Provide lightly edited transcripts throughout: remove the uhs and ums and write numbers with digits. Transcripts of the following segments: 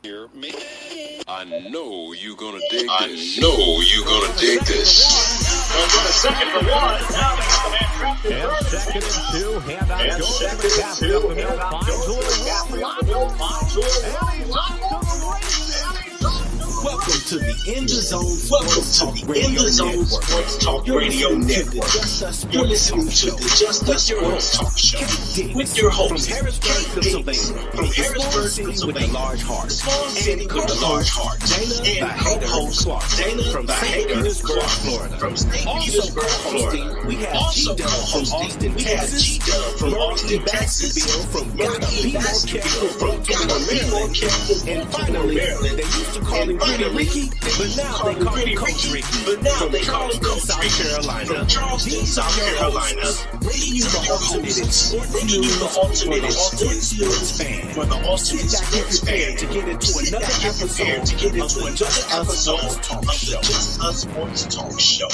I know you're gonna dig this. Welcome to second for one. Now they got the man trapped in And second and two, hand out And goes second to the and captain two, of the middle, hand out finds goes a to the little captain walk, of the middle, finds a little and he's off to the races. Welcome to the In the Zone Welcome Sports to Talk the Radio In the Zone Network. Sports Talk You're Radio listening to Network. the Just Us You're Sports listening Talk to Show the Just Us with your Sports host, Talk Show Kate Diggs, with your from host, Harrisburg, Kate Pennsylvania. Diggs, from The small Harrisburg, city with a Pennsylvania. large heart. The small And city with a large heart. Dana the And Hater co-host Clark Dana from the St. Hater Petersburg, Clark Florida. from St. Also Petersburg, co-hosting, Florida. we have Also G-Dub from co-hosting, Austin, we have Texas. G-Dub from Murphy Austin, Texas. Baskerville from Murphy Gotta Be More Baskerville Careful from Baltimore, Maryland. And finally, they used to call him Gritty Ricky, but now they call him Coach Ricky from Charleston, South Carolina. These are your hosts, bringing you the ultimate sports news for the ultimate sports fan. Sit back and prepare to get into another episode of the Just Us Sports Talk Show.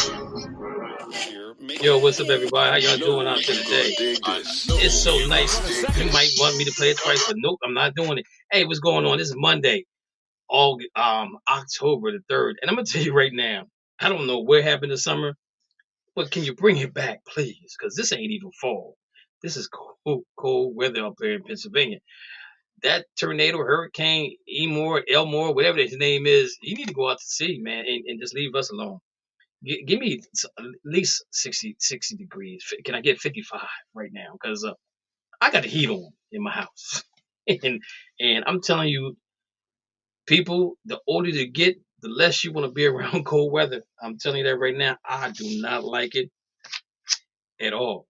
Yo, what's up, everybody? How y'all doing out there today? It's so nice. You might want me to play it twice, but nope, I'm not doing it. Hey, what's going on? This is Monday, October the 3rd, and I'm gonna tell you right now, I don't know what happened this summer, but can you bring it back, please? Because this ain't even fall. This is cold weather up there in Pennsylvania. That tornado, hurricane, Elmore, whatever his name is, you need to go out to sea, man, and just leave us alone. Give me at least 60 degrees. Can I get 55 right now? Because I got the heat on in my house. and I'm telling you, people, the older you get, the less you want to be around cold weather. I'm telling you that right now. I do not like it at all.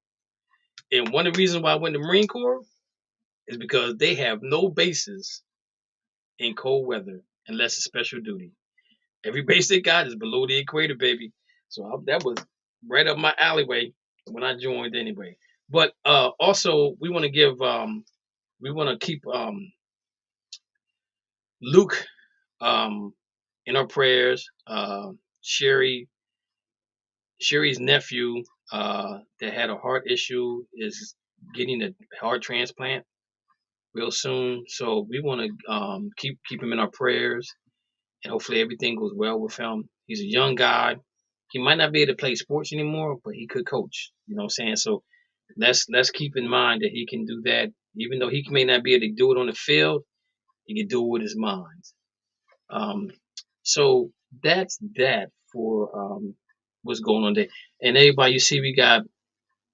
And one of the reasons why I went to the Marine Corps is because they have no bases in cold weather unless it's special duty. Every base they got is below the equator, baby. So that was right up my alleyway when I joined anyway. But also we want to keep Luke in our prayers. Sherry's nephew that had a heart issue is getting a heart transplant real soon. So we want to keep him in our prayers, and hopefully everything goes well with him. He's a young guy. He might not be able to play sports anymore, but he could coach. You know what I'm saying? So let's keep in mind that he can do that. Even though he may not be able to do it on the field, he can do it with his mind. So that's that for what's going on there. And everybody, you see, we got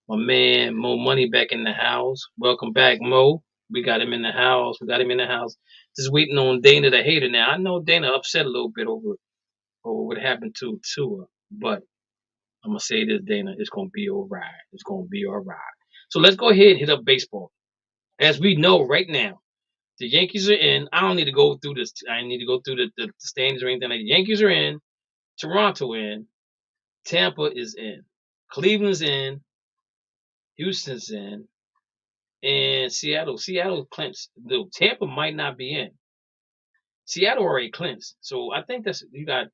my man Mo Money back in the house. Welcome back, Mo. We got him in the house. Just waiting on Dana the Hater. Now I know Dana upset a little bit over what happened to her, but I'm gonna say this, Dana. It's gonna be all right. It's gonna be all right. So let's go ahead and hit up baseball. As we know right now, the Yankees are in. I don't need to go through this. I need to go through the standings or anything like that. The Yankees are in. Toronto in. Tampa is in. Cleveland's in. Houston's in. And Seattle. Seattle clinched. No, Tampa might not be in. Seattle already clinched. So I think you got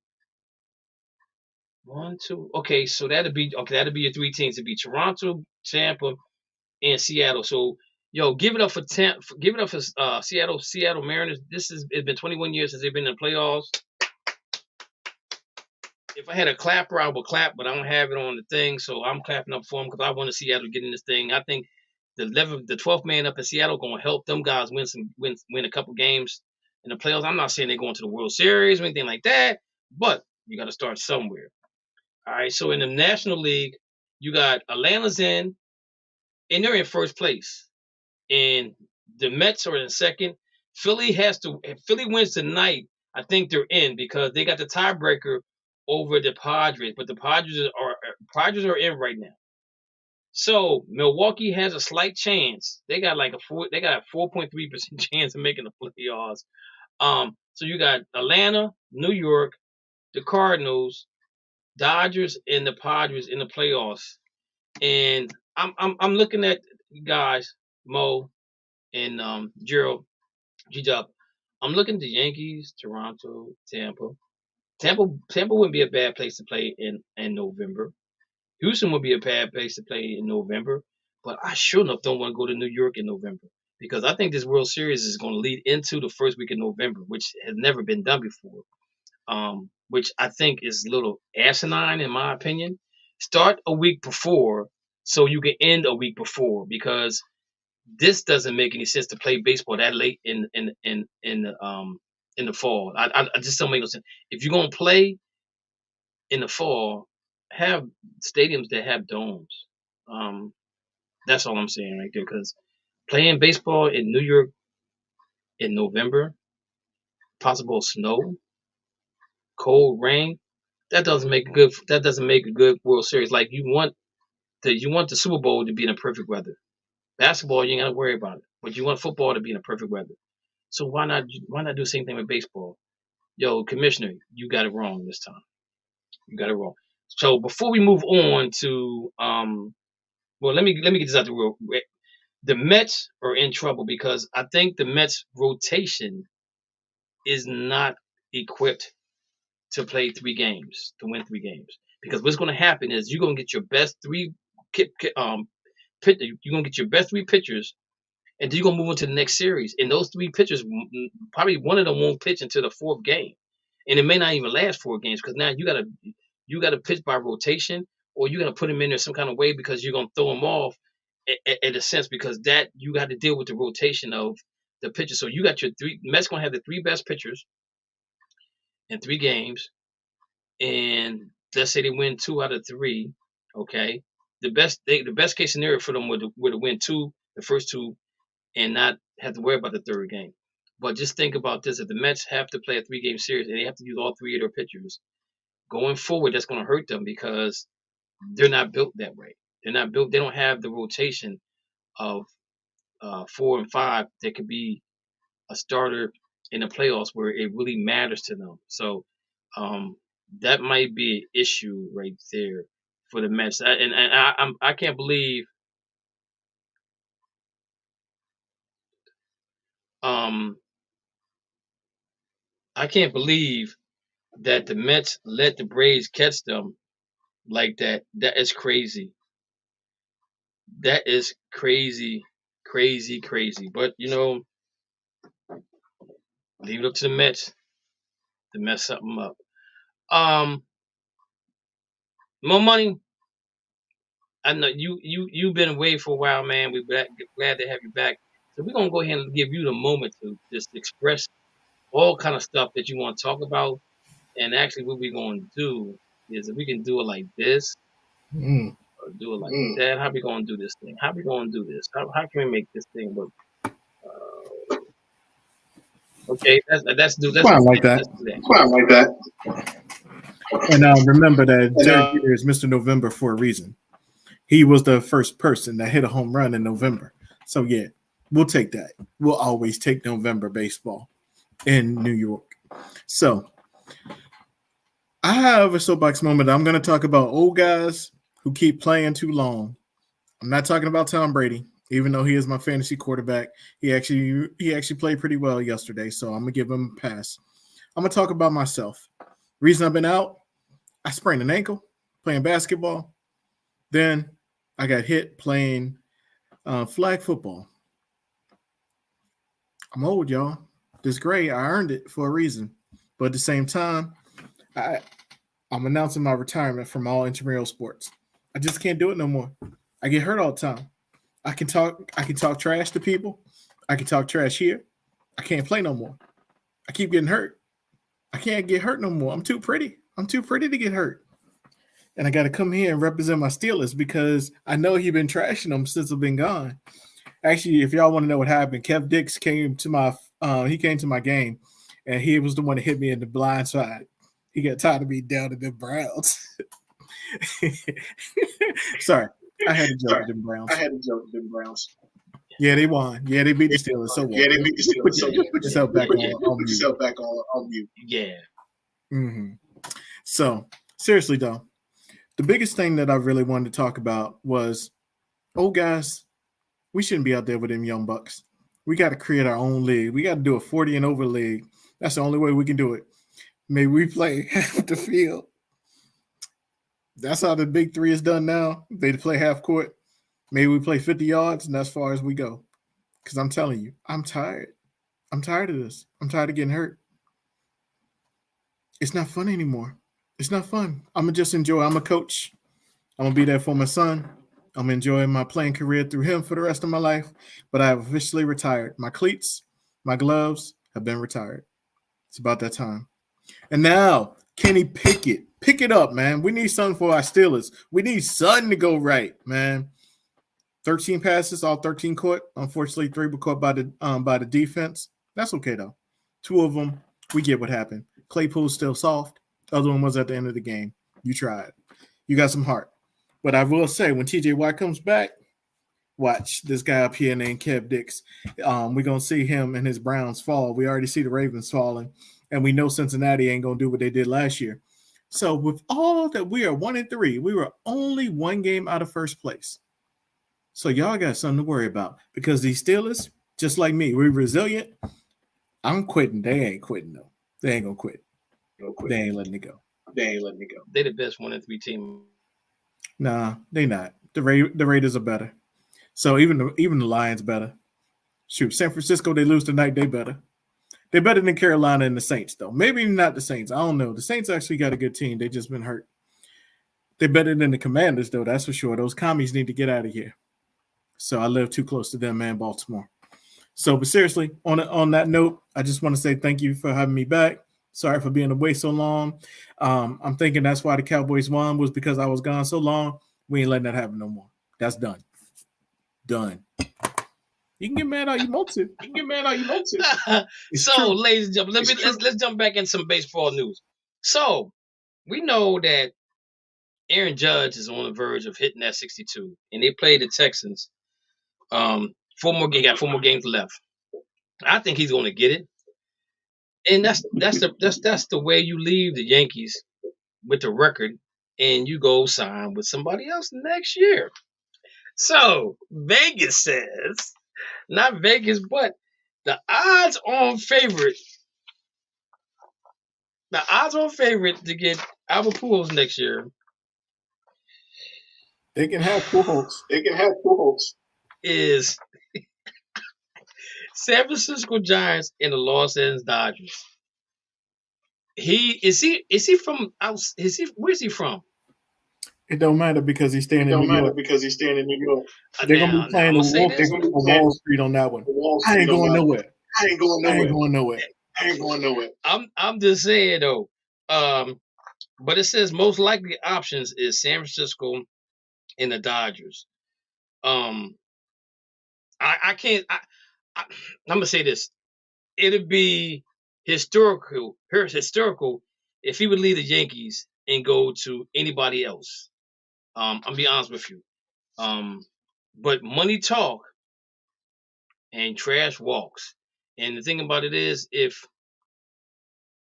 1, 2. Okay, so that'll be your three teams. It'd be Toronto, Tampa, and Seattle. So give it up for give it up for Seattle Mariners. It's been 21 years since they've been in the playoffs. If I had a clapper, I would clap, but I don't have it on the thing, so I'm clapping up for them because I want to see Seattle get in this thing. I think the 12th man up in Seattle going to help them guys win a couple games in the playoffs. I'm not saying they're going to the World Series or anything like that, but you got to start somewhere. All right, so in the National League, you got Atlanta's in, and they're in first place. And the Mets are in second. If Philly wins tonight, I think they're in because they got the tiebreaker over the Padres. But the Padres are in right now. So Milwaukee has a slight chance. They got a 4.3% chance of making the playoffs. So you got Atlanta, New York, the Cardinals, Dodgers, and the Padres in the playoffs. And I'm looking at guys, Mo and Gerald, G-Dub. I'm looking at the Yankees, Toronto, Tampa. Tampa wouldn't be a bad place to play in November. Houston would be a bad place to play in November. But I sure enough don't want to go to New York in November because I think this World Series is going to lead into the first week of November, which has never been done before. Which I think is a little asinine in my opinion. Start a week before so you can end a week before, because this doesn't make any sense to play baseball that late in the fall. I just don't make no sense. If you're gonna play in the fall, have stadiums that have domes. Um, that's all I'm saying right there. Because playing baseball in New York in November, possible snow, cold rain, that doesn't make a good. That doesn't make a good World Series. Like you want the Super Bowl to be in a perfect weather. Basketball, you ain't gotta worry about it, but you want football to be in a perfect weather. So why not do the same thing with baseball? Yo, commissioner, you got it wrong this time. You got it wrong. So before we move on to well, let me get this out the real. The Mets are in trouble because I think the Mets rotation is not equipped to play 3 games, to win 3 games. Because what's going to happen is you're going to get your best you're going to get your best 3 pitchers, and then you're going to move into the next series. And those 3 pitchers, probably one of them won't pitch until the 4th game, and it may not even last 4 games because now you got to pitch by rotation, or you're going to put them in there some kind of way because you're going to throw them off in a sense, because that you got to deal with the rotation of the pitchers. So you got your Mets going to have the 3 best pitchers in 3 games, and let's say they win 2 out of 3. Okay, the best case scenario for them would win the first 2, and not have to worry about the 3rd game. But just think about this: if the Mets have to play a 3-game series and they have to use all 3 of their pitchers going forward, that's going to hurt them because they're not built that way. They're not built. They don't have the rotation of 4 and 5 that could be a starter in the playoffs where it really matters to them. So that might be an issue right there for the Mets. I can't believe I can't believe that the Mets let the Braves catch them like that. That is crazy. That is crazy, crazy, crazy. But leave it up to the Mets to mess something up. More money. I know you've been away for a while, man. We're glad to have you back. So we're gonna go ahead and give you the moment to just express all kind of stuff that you want to talk about. And actually, what we're gonna do is if we can do it like this, or do it like that. How we gonna do this thing? How we gonna do this? How can we make this thing work? Okay, that's do. Let's Well, I do like that. that. Let's do that. Well, I like that. And remember that Derek Jeter is Mr. November for a reason. He was the first person that hit a home run in November. So, yeah, we'll take that. We'll always take November baseball in New York. So, I have a soapbox moment. I'm going to talk about old guys who keep playing too long. I'm not talking about Tom Brady, even though he is my fantasy quarterback. He actually played pretty well yesterday, so I'm going to give him a pass. I'm going to talk about myself. Reason I've been out, I sprained an ankle playing basketball. Then I got hit playing flag football. I'm old, y'all. This great. I earned it for a reason. But at the same time, I'm announcing my retirement from all intramural sports. I just can't do it no more. I get hurt all the time. I can talk trash to people. I can talk trash here. I can't play no more. I keep getting hurt. I can't get hurt no more. I'm too pretty. I'm too pretty to get hurt. And I got to come here and represent my Steelers because I know he's been trashing them since I've been gone. Actually, if y'all want to know what happened, Kev Dix came to my game, and he was the one that hit me in the blind side. He got tired of me down to the Browns. Sorry, I had to joke with them Browns. Yeah, they won. Yeah, they beat the Steelers. So what? Put yourself back on mute. Yeah. Mm-hmm. So seriously, though, the biggest thing that I really wanted to talk about was, guys, we shouldn't be out there with them young bucks. We got to create our own league. We got to do a 40 and over league. That's the only way we can do it. Maybe we play half the field. That's how the big three is done now. They play half court. Maybe we play 50 yards, and that's as far as we go. Because I'm telling you, I'm tired. I'm tired of this. I'm tired of getting hurt. It's not fun anymore. It's not fun. I'm gonna just enjoy. I'm a coach. I'm gonna be there for my son. I'm enjoying my playing career through him for the rest of my life. But I have officially retired. My cleats, my gloves have been retired. It's about that time. And now, Kenny Pickett. Pick it up, man. We need something for our Steelers. We need something to go right, man. 13 passes, all 13 caught. Unfortunately, 3 were caught by the defense. That's okay though. 2 of them, we get what happened. Claypool's still soft. Other one was at the end of the game. You tried. You got some heart. But I will say, when TJ Watt comes back, watch this guy up here named Kev Dix. We're gonna see him and his Browns fall. We already see the Ravens falling, and we know Cincinnati ain't gonna do what they did last year. So with all that, we are 1-3. We were only 1 game out of first place. So y'all got something to worry about because these Steelers, just like me, we're resilient. I'm quitting. They ain't quitting though. They ain't gonna quit. They ain't letting it go. They're the best 1-3 team. Nah, they not. The Raiders are better. So even the Lions better. Shoot, San Francisco, they lose tonight. They better. They're better than Carolina and the Saints though. Maybe not the Saints. I don't know. The Saints actually got a good team. They just been hurt. They're better than the Commanders though. That's for sure. Those commies need to get out of here. So I live too close to them, man, Baltimore. So, but seriously, on that note, I just want to say thank you for having me back. Sorry for being away so long. I'm thinking that's why the Cowboys won was because I was gone so long. We ain't letting that happen no more. That's done. Done. You can get mad all you want to. So, true. ladies and gentlemen, let's jump back in some baseball news. So, we know that Aaron Judge is on the verge of hitting that 62, and they played the Texans. 4 more games left. I think he's going to get it, and that's the way you leave the Yankees with the record, and you go sign with somebody else next year. So Vegas says, not Vegas, but the odds-on favorite to get Albert Pujols next year. They can have Pujols. Is San Francisco Giants and the Los Angeles Dodgers. Where's he from? It don't matter because he's staying in New York. They're gonna be playing Wall Street on that one. I ain't going nowhere. I'm just saying though. But it says most likely options is San Francisco and the Dodgers. I can't. I'm gonna say this. It'd be historical if he would leave the Yankees and go to anybody else. I'm be honest with you. But money talk and trash walks. And the thing about it is, if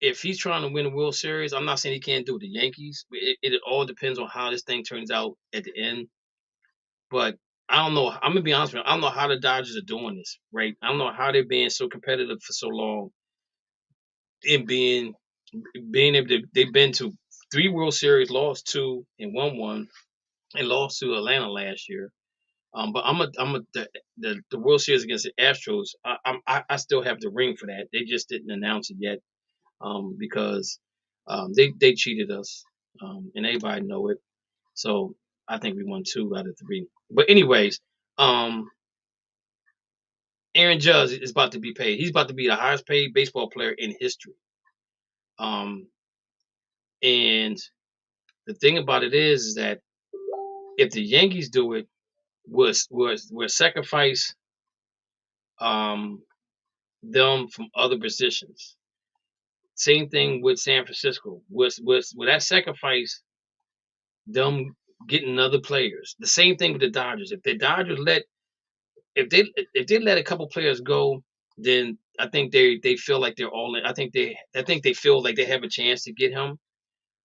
he's trying to win a World Series, I'm not saying he can't do it. The Yankees. It all depends on how this thing turns out at the end. But I don't know. I'm gonna be honest with you. I don't know how the Dodgers are doing this, right? I don't know how they're being so competitive for so long, and being able to. They've been to 3 World Series, lost 2 and won 1, and lost to Atlanta last year. But the World Series against the Astros. I still have the ring for that. They just didn't announce it yet, because they cheated us, and everybody know it. So I think we won 2 out of 3. But anyways, Aaron Judge is about to be paid. He's about to be the highest paid baseball player in history. And the thing about it is that if the Yankees do it, we'll sacrifice them from other positions. Same thing with San Francisco. With that sacrifice them getting other players. The same thing with the Dodgers. If the Dodgers if they let a couple players go, then I think they feel like they're all in. I think they feel like they have a chance to get him.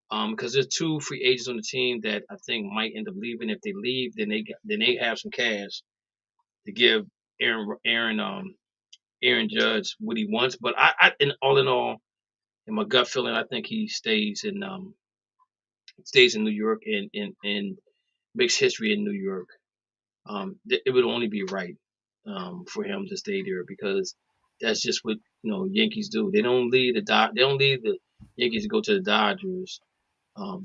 Because there's 2 free agents on the team that I think might end up leaving. If they leave, then they have some cash to give Aaron Judge what he wants. But I in all, in my gut feeling, I think he stays in New York and makes history in New York. It would only be right. for him to stay there because that's just what Yankees do. They don't leave the Yankees to go to the Dodgers.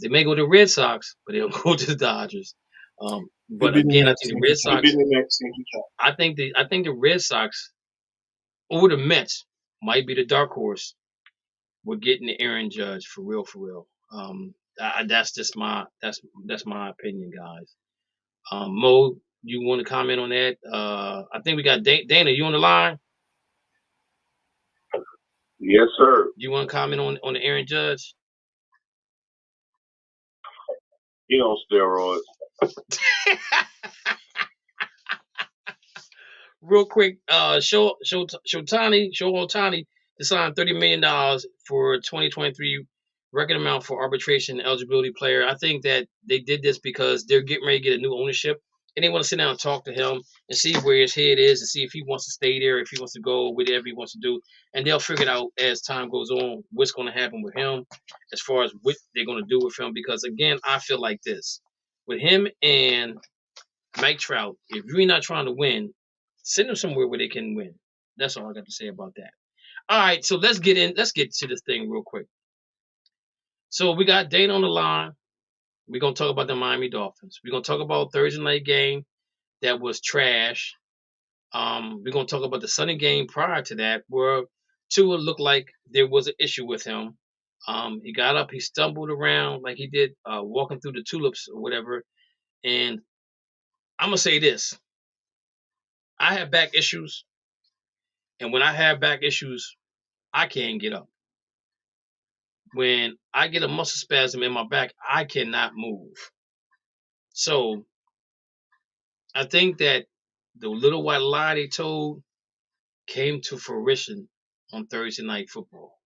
They may go to the Red Sox, but they don't go to the Dodgers. Could But be the again, I next think the Yankee Red cap. Could be Sox. the next Yankee cap. I think the Red Sox or the Mets might be the dark horse. We're getting the Aaron Judge for real, for real. That's just that's my opinion, guys. Mo, you want to comment on that? I think we got Dana. You on the line? Yes, sir. You want to comment on the Aaron Judge? He on steroids. Real quick, Shohei Ohtani to sign $30 million for 2023 record amount for arbitration eligibility player. I think that they did this because they're getting ready to get a new ownership, and they want to sit down and talk to him and see where his head is and see if he wants to stay there, if he wants to go, whatever he wants to do, and they'll figure it out as time goes on what's going to happen with him as far as what they're going to do with him. Because again, I feel like this with him and Mike Trout, if you're not trying to win, send them somewhere where they can win. That's all I got to say about that. All right, so let's get to this thing real quick. So we got Dana on the line. We're gonna talk about the Miami Dolphins. We're gonna talk about Thursday night game that was trash. We're gonna talk about the Sunday game prior to that, where Tua looked like there was an issue with him. He got up, he stumbled around like he did walking through the tulips or whatever. And I'm gonna say this. I have back issues, and when I have back issues, I can't get up. When I get a muscle spasm in my back, I cannot move. So I think that the little white lie they told came to fruition on Thursday night football,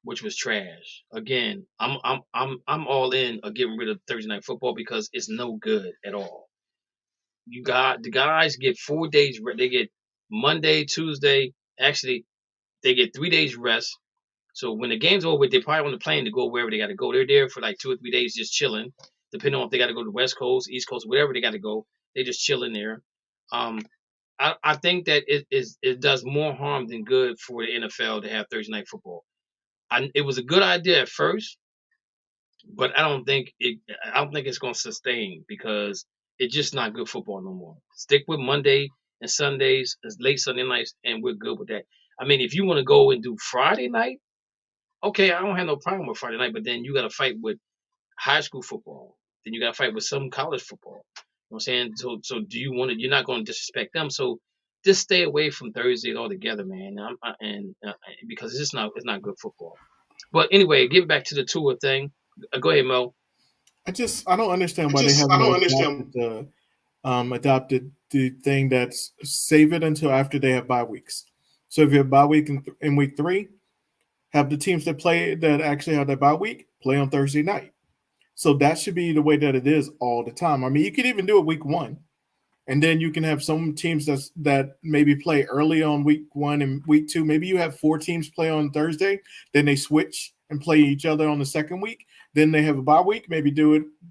which was trash. Again, I'm all in getting rid of Thursday night football because it's no good at all. The guys get 4 days. They get Monday, Tuesday. Actually, they get 3 days rest. So when the game's over, they're probably on the plane to go wherever they got to go. They're there for like 2 or 3 days just chilling, depending on if they got to go to the West Coast, East Coast, wherever they got to go. They just chilling there. I think that it does more harm than good for the NFL to have Thursday night football. It was a good idea at first, but I don't think it's going to sustain because it's just not good football no more. Stick with Monday and Sundays, late Sunday nights, and we're good with that. I mean, if you want to go and do Friday night, okay, I don't have no problem with Friday night, but then you got to fight with high school football. Then you got to fight with some college football. You know what I'm saying? So do you want to? You're not going to disrespect them. So just stay away from Thursdays altogether, man. Because it's not good football. But anyway, getting back to the Tua thing. Go ahead, Mo. I don't understand why they haven't adopted the thing that's save it until after they have bye weeks. So if you have bye week in week 3, have the teams that actually have their bye week play on Thursday night. So that should be the way that it is all the time. I mean, you could even do it week 1, and then you can have some teams that maybe play early on week 1 and week 2. Maybe you have 4 teams play on Thursday, then they switch and play each other on the second week. Then they have a bye week, maybe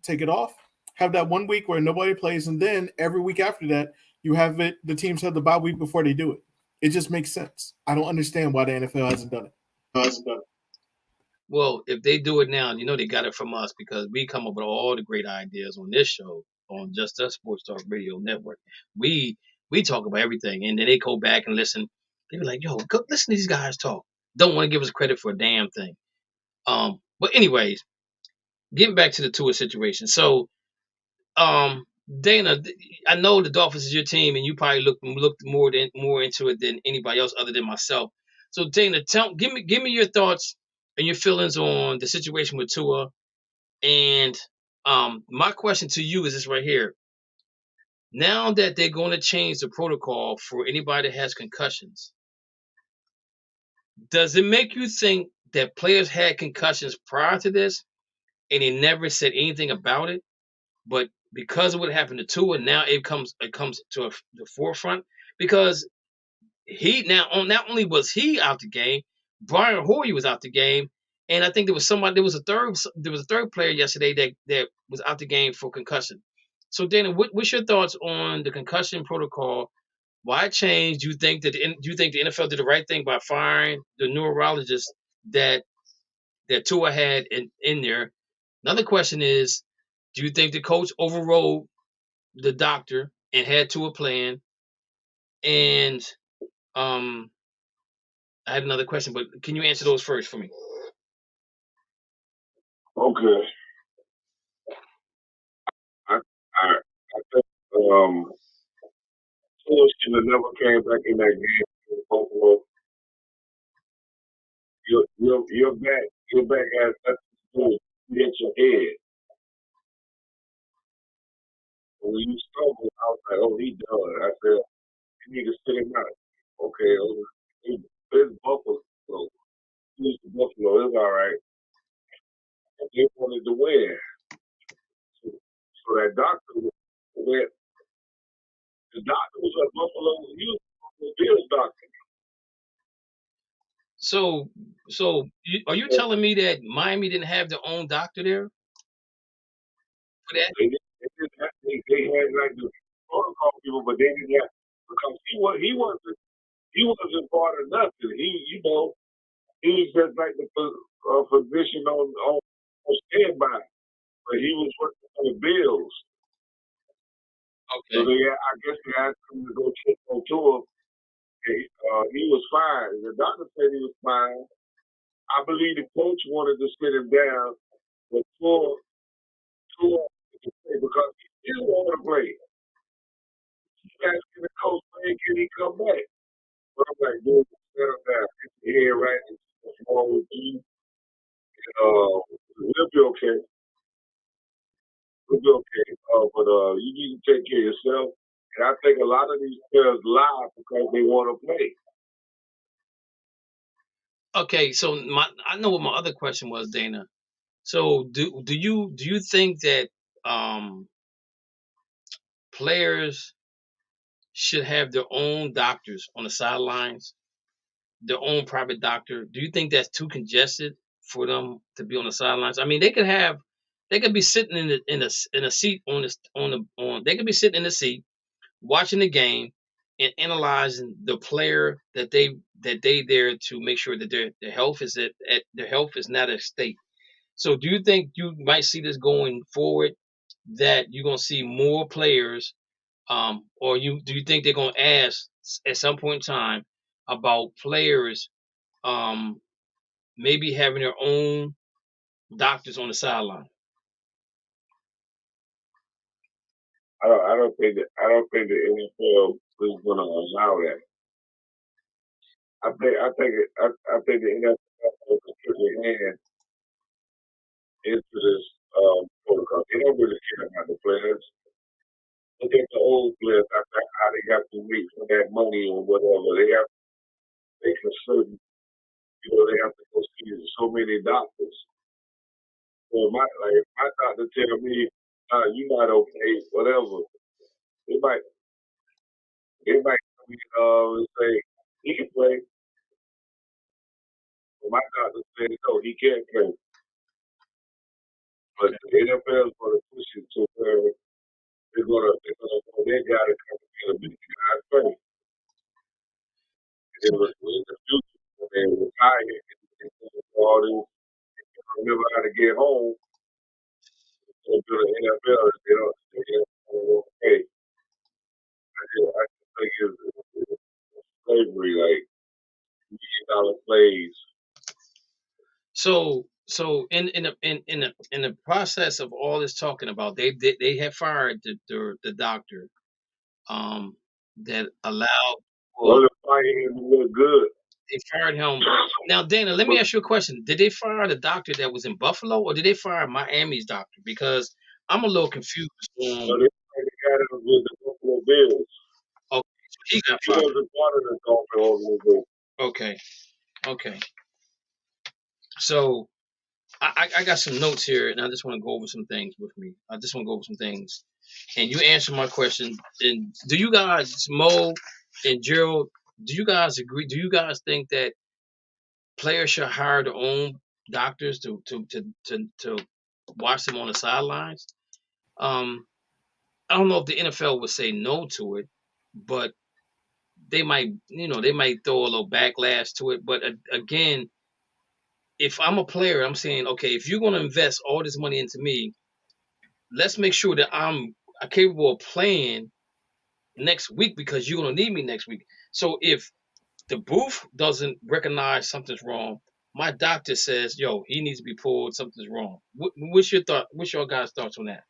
take it off. Have that 1 week where nobody plays, and then every week after that, you have the teams have the bye week before they do it. It just makes sense. I don't understand why the NFL hasn't done it. Well, if they do it now, they got it from us because we come up with all the great ideas on this show on Just Us Sports Talk Radio Network. We talk about everything, and then they go back and listen. They be like, "Yo, go listen to these guys talk." Don't want to give us credit for a damn thing. But anyways, getting back to the Tua situation. So, Dana, I know the Dolphins is your team, and you probably looked more into it than anybody else other than myself. So, Dana, give me your thoughts and your feelings on the situation with Tua. And my question to you is this right here. Now that they're going to change the protocol for anybody that has concussions, does it make you think that players had concussions prior to this and they never said anything about it? But because of what happened to Tua, now it comes to the forefront because not only was he out the game, Brian Hoyer was out the game, and I think there was a third player yesterday that was out the game for concussion. So Dana, what's your thoughts on the concussion protocol Why change? Do you think that do you think the NFL did the right thing by firing the neurologist that Tua had in there? Another question is, do you think the coach overrode the doctor and had Tua playing? And I had another question, but can you answer those first for me? Okay. I think Tua should have never came back in that game in Buffalo. Your back has nothing to do. You hit your head. When you stumbled, I was like, oh, he done. I said, you need to sit him out. Okay, it's Buffalo. So, he's Buffalo. It's all right. And they wanted to win. So that doctor went. The doctor was at Buffalo. He was the Bills doctor. So are you telling me that Miami didn't have their own doctor there for that? They had like the protocol people, but they didn't have because he wasn't part of nothing. He was just like the physician on standby, but he was working for the Bills. So Okay. I guess they asked him to go check on tour. He was fine. The doctor said he was fine. I believe the coach wanted to sit him down before tour because he still wanted to play. He asking the coach, man, can he come back? But I'm like, dude, settle down. Get your head right. What's wrong with you? We'll be okay. We'll be okay. But you need to take care of yourself. And I think a lot of these players lie because they want to play. Okay, so I know what my other question was, Dana. So do you think that players should have their own doctors on the sidelines, their own private doctor? Do you think that's too congested for them to be on the sidelines? I mean, they could be sitting in a seat on they could be sitting in the seat watching the game and analyzing the player that they there to make sure that their health is their health is not at stake. So do you think you might see this going forward, that you're gonna see more players, or do you think they're gonna ask at some point in time about players, um, maybe having their own doctors on the sideline? I don't think the NFL is going to allow that. I think the NFL will put their hand into this protocol. They don't really care about the players. Look at the old players after how they have to wait for that money or whatever. They have to make a certain, they have to go see so many doctors. So if my doctor tell me, you're not okay, whatever, they might come in and say, he can play. But my doctor said, no, he can't play. But the NFL is going to push it to where they're going to know they got to come in and beat the guys first. And then in the future, when they retire and all this, remember how to get home, go to the NFL, hey, I just think it's slavery, like $1 million plays. So in the process of all this talking about, they have fired the doctor, that allowed Well, for the fight him look good. they fired him. Now, Dana, let me ask you a question. Did they fire the doctor that was in Buffalo, or did they fire Miami's doctor? Because I'm a little confused So on. they got him with the Buffalo Bills. Okay, so he got He fired. wasn't part of the Dolphin organization. Okay. So I got some notes here, and I just want to go over some things with me. I just want to go over some things, and you answer my question. And do you guys, Mo and Gerald, do you guys agree? Do you guys think that players should hire their own doctors to watch them on the sidelines? I don't know if the NFL would say no to it, but they might throw a little backlash to it. But again, if I'm a player, I'm saying, okay, if you're going to invest all this money into me, let's make sure that I'm capable of playing next week because you're going to need me next week. So if the booth doesn't recognize something's wrong, my doctor says, yo, he needs to be pulled, something's wrong. What's your thought? What's your guys' thoughts on that?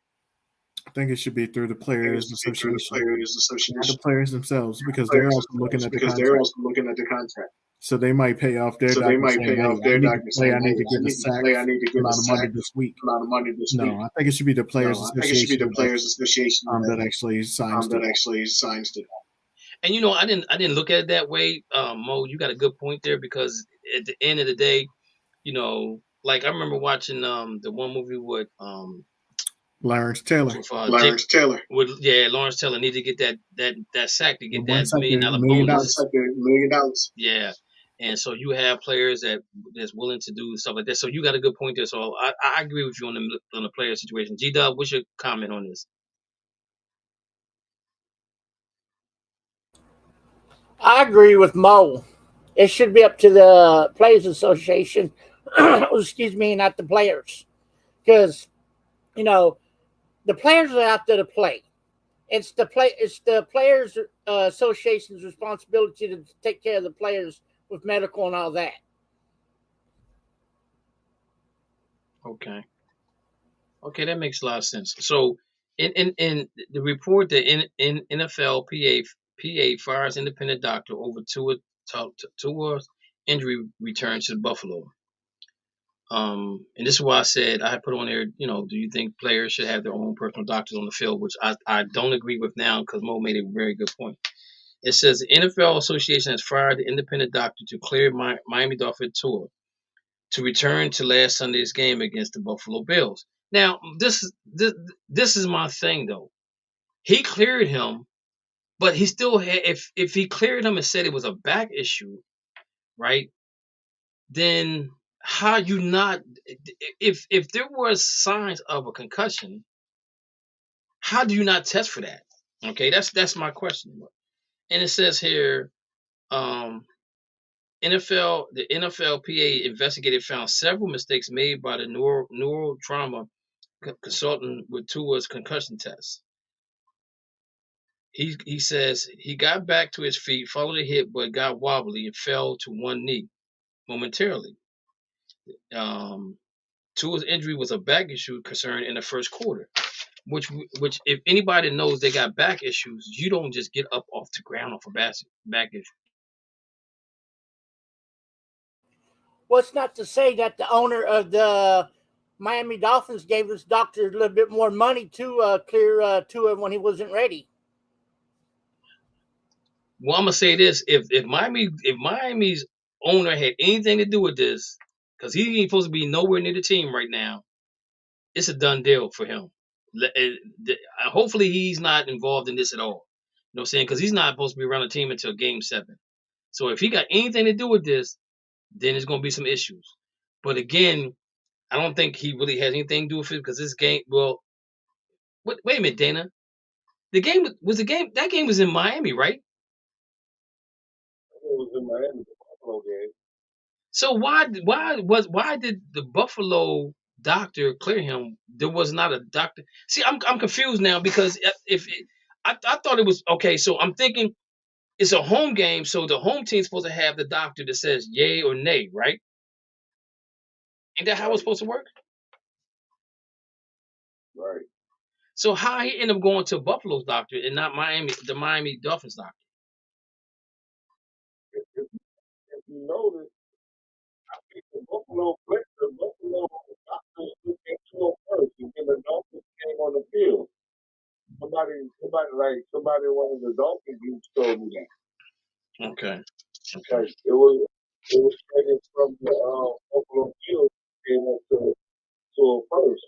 I think it should be through the Players Association, not the Not players themselves, the because they're players also looking themselves, at the because they're contract. also looking at the contract. So they might pay off their So they doctor might saying, pay "Hey, off I their need to doctor play. saying, I need hey, to get I a need to sack play, I need to get a amount of money sack this week." amount of money this week. No, I think it should be the Players No, I think it should be Association the Players Association that actually signs that it. actually signs to that. And I didn't look at it that way. Mo, you got a good point there, because at the end of the day, like I remember watching the one movie with Lawrence Taylor. Lawrence Taylor. Lawrence Taylor need to get that sack to The get one that sack, $1 million $1 million. bonus. $1 million. Yeah. And so you have players that's willing to do stuff like that. So you got a good point there. So I agree with you on the player situation. G-Dub, what's your comment on this? I agree with Mo. It should be up to the Players Association. Excuse me, not the players, because you know the players are out there to play. It's the Players Association's responsibility to take care of the players with medical and all that. Okay, that makes a lot of sense. So, in the report, the NFL PA fires independent doctor over Tua's injury return to Buffalo. And this is why I said I put on there. Do you think players should have their own personal doctors on the field? Which I don't agree with now, because Mo made a very good point. It says the NFL Association has fired the independent doctor to clear Miami Dolphin Tua to return to last Sunday's game against the Buffalo Bills. Now, this is my thing though. He cleared him, but he still had. If he cleared him and said it was a back issue, right? Then how you not? If there was signs of a concussion, how do you not test for that? Okay, that's my question. And it says here, the NFLPA investigator found several mistakes made by the neural trauma consultant with Tua's concussion test. He says he got back to his feet, followed a hit, but got wobbly and fell to one knee momentarily. Tua's injury was a back issue concern in the first quarter, which if anybody knows they got back issues, you don't just get up off the ground off a back issue. Well, it's not to say that the owner of the Miami Dolphins gave this doctor a little bit more money to clear Tua when he wasn't ready. Well, I'm gonna say this: if Miami's owner had anything to do with this, because he ain't supposed to be nowhere near the team right now, it's a done deal for him. Hopefully, he's not involved in this at all. You know what I'm saying? Because he's not supposed to be around the team until Game 7. So if he got anything to do with this, then there's gonna be some issues. But again, I don't think he really has anything to do with it, because this game. Well, wait a minute, Dana. The game was the game. That game was in Miami, right? It was in Miami, the Buffalo game. So why did the Buffalo doctor clear him? There was not a doctor. See, I'm confused now, because I thought it was okay. So I'm thinking it's a home game, so the home team's supposed to have the doctor that says yay or nay, right? Ain't that how it's supposed to work? Right. So how he ended up going to Buffalo's doctor and not the Miami Dolphins doctor? If you notice, I think the Buffalo doctors looked into it first, and then the Dolphins came on the field. Somebody, one of the Dolphin groups told me that. Okay. Like it was taken from the Buffalo field, came up to a first.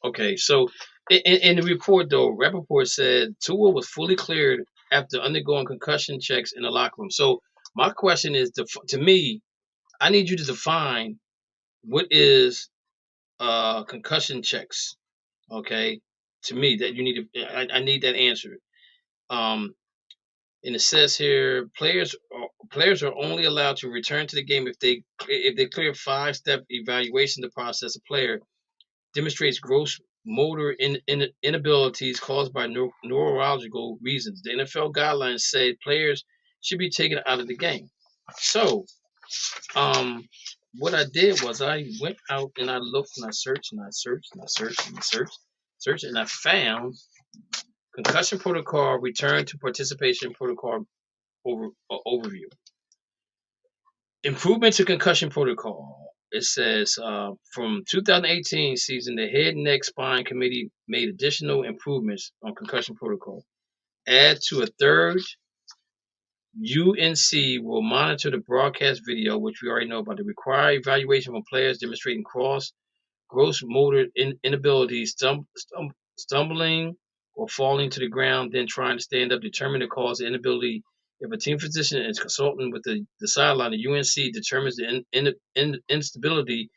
Okay, so in the report, though, Rappaport said Tua was fully cleared after undergoing concussion checks in the locker room. So my question is, to me, I need you to define what is concussion checks. Okay, to me, that you need to. I need that answered. Um, And it says here, players are only allowed to return to the game if they clear 5-step evaluation. The process a player demonstrates gross motor inabilities caused by neurological reasons. The NFL guidelines say players should be taken out of the game. So, what I did was I went out and I looked and I searched and I searched and I searched and I searched and I found concussion protocol return to participation protocol overview. Improvement to concussion protocol. It says from 2018 season, the Head, Neck, Spine Committee made additional improvements on concussion protocol. Add to a third, UNC will monitor the broadcast video, which we already know about. The required evaluation of players demonstrating gross motor inabilities, stumbling or falling to the ground, then trying to stand up, determine the cause of inability. If a team physician is consulting with the sideline, the UNC determines the instability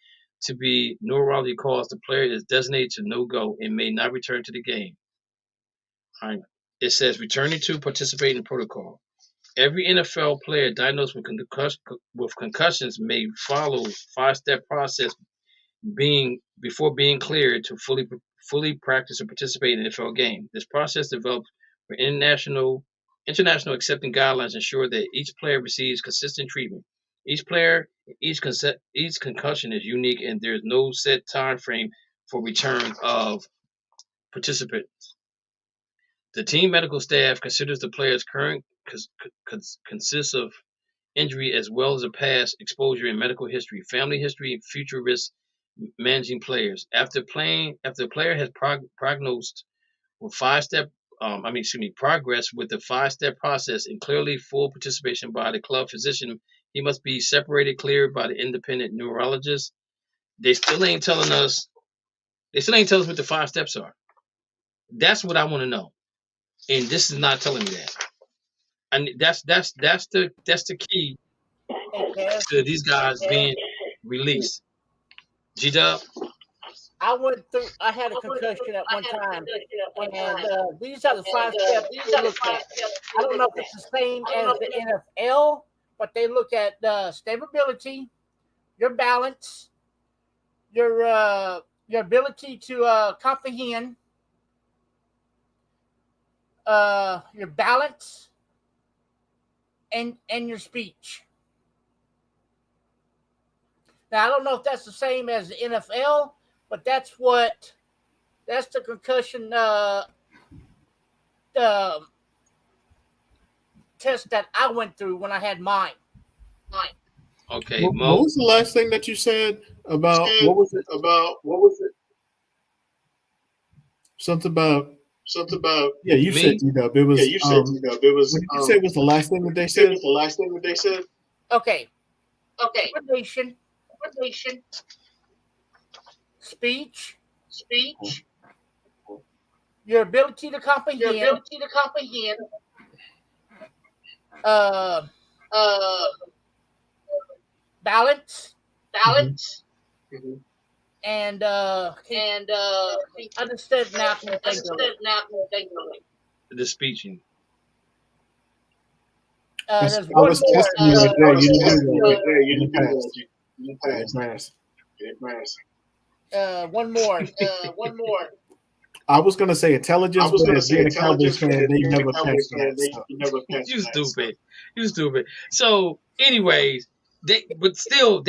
to be neurology caused, the player is designated to no-go and may not return to the game. All right. It says returning to participate in protocol. Every NFL player diagnosed with concussions may follow 5-step process before being cleared to fully practice or participate in an NFL game. This process developed for international accepting guidelines ensure that each player receives consistent treatment. Each player, each concussion is unique, and there is no set time frame for return of participants. The team medical staff considers the player's current consists of injury as well as a past exposure and medical history, family history, and future risk managing players. After the player has prognosed with progress with the 5-step process and clearly full participation by the club physician, he must be separated, cleared by the independent neurologist. They still ain't telling us what the 5 steps are. That's what I want to know. And this is not telling me that. And that's the key to these guys being released. G-Dub? I had a concussion at one time, and these are the 5 steps they look at. I don't know if it's the same as the NFL, but they look at stability, your balance, your ability to comprehend, your balance, and your speech. Now I don't know if that's the same as the NFL, but that's the concussion test that I went through when I had mine. Okay, What Mo. was the last thing that you said about what was it? Something about yeah. You Me? said G-Dub. It was what did you say was the last thing that they said? Okay. Coordination, speech, your ability to comprehend, balance, and understood now. The speeching. There's I one was more. testing you right there. You didn't do that. You passed. One more. I was gonna say intelligence, but as being a Cowboys fan, they never passed that. You stupid. So, anyways, they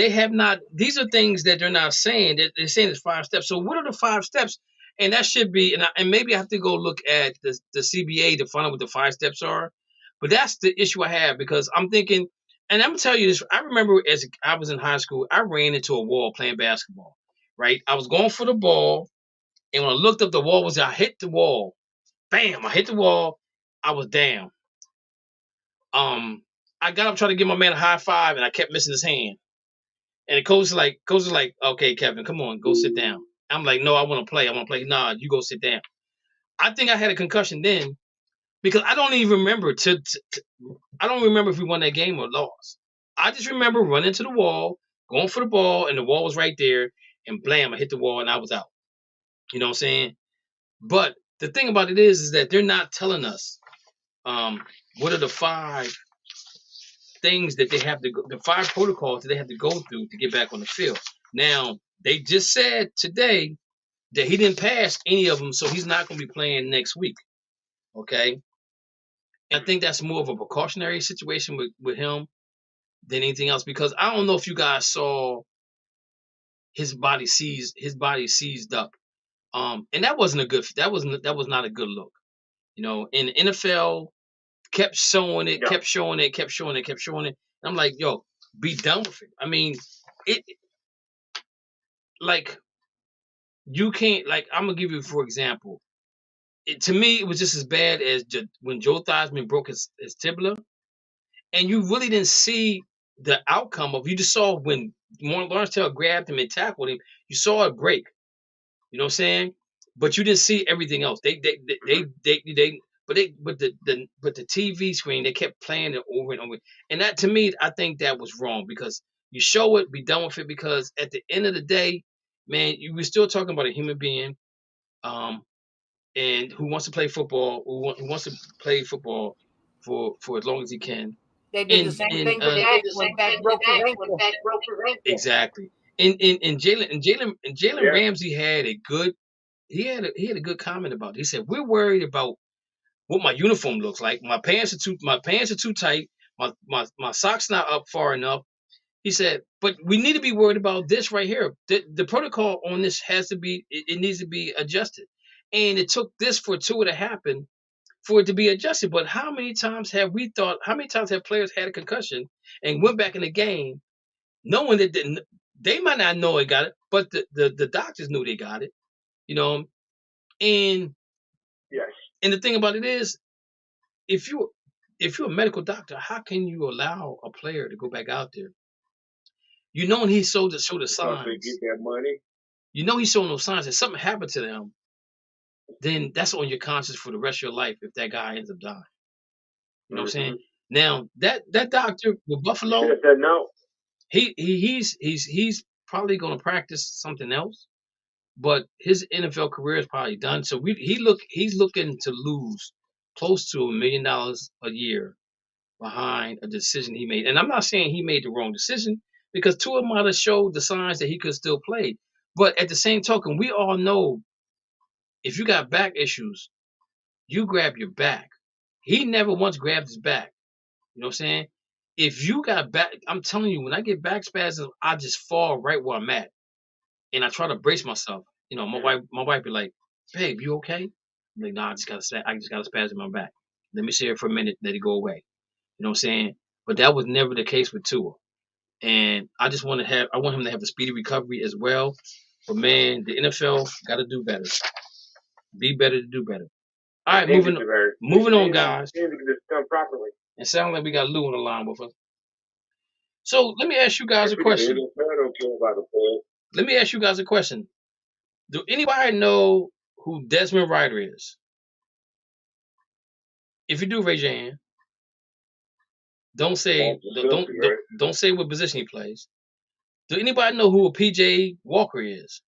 have not. These are things that they're not saying. They're saying it's 5 steps. So, what are the 5 steps? And that should be, and maybe I have to go look at the CBA to find out what the 5 steps are. But that's the issue I have because I'm thinking, and I'm gonna tell you this. I remember as I was in high school, I ran into a wall playing basketball. Right, I was going for the ball, and when I looked up, the wall was there. I hit the wall. Bam! I hit the wall. I was down. I got up trying to give my man a high five, and I kept missing his hand. And the coach was like, okay, Kevin, come on, go sit down. I'm like, no, I want to play. Nah, you go sit down. I think I had a concussion then because I don't even remember. I don't remember if we won that game or lost. I just remember running to the wall, going for the ball, and the wall was right there, and blam, I hit the wall, and I was out. You know what I'm saying? But the thing about it is that they're not telling us what are the 5 things that they have to go, the 5 protocols that they have to go through to get back on the field. Now, they just said today that he didn't pass any of them, so he's not going to be playing next week. Okay. I think that's more of a precautionary situation with him than anything else, because I don't know if you guys saw his body seized up. And that wasn't a good, that was not a good look. You know, in the NFL, kept showing it, kept showing it. And I'm like, yo, be done with it. I mean, it like you can't, like, I'm gonna give you for example. To me, it was just as bad as when Joe Theismann broke his tibia, and you really didn't see the outcome of. You just saw when Lawrence Taylor grabbed him and tackled him. You saw it break. You know what I'm saying? But you didn't see everything else. But the TV screen, they kept playing it over and over. And that, to me, I think that was wrong, because you show it, be done with it, because at the end of the day, man, you were still talking about a human being, and who wants to play football, who wants to play football for as long as he can. They did the same thing when Dak broke his ankle. Exactly. And Jalen Ramsey had a good comment about it. He said, we're worried about what my uniform looks like. My pants are too tight. My socks not up far enough. He said, but we need to be worried about this right here. The protocol on this has to be, it needs to be adjusted. And it took this for Tua to happen for it to be adjusted. But how many times have players had a concussion and went back in the game knowing that they might not know they got it, but the doctors knew they got it, you know? And Yes. And the thing about it is, if you're a medical doctor, how can you allow a player to go back out there? You know, when he showed the signs, they get that money. You know, he's showing those signs that something happened to them. Then that's on your conscience for the rest of your life if that guy ends up dying. You know what I'm saying? Now that doctor with Buffalo, no. he's probably going to practice something else, but his NFL career is probably done. So he's looking to lose close to $1 million a year behind a decision he made. And I'm not saying he made the wrong decision, because Tua might have showed the signs that he could still play. But at the same token, we all know if you got back issues, you grab your back. He never once grabbed his back. You know what I'm saying? If you got back, I'm telling you, when I get back spasms, I just fall right where I'm at. And I try to brace myself. You know, my wife be like, babe, you okay? I'm like, nah, I just got a spasm in my back. Let me sit here for a minute, let it go away. You know what I'm saying? But that was never the case with Tua. And I want him to have a speedy recovery as well. But man, the NFL got to do better. Be better to do better. All right, moving on, guys. Done properly. It sounds like we got Lou on the line with us. So let me ask you guys a question. Let me ask you guys a question. Do anybody know who Desmond Ryder is? If you do, raise your hand. Don't say what position he plays. Do anybody know who a PJ Walker is?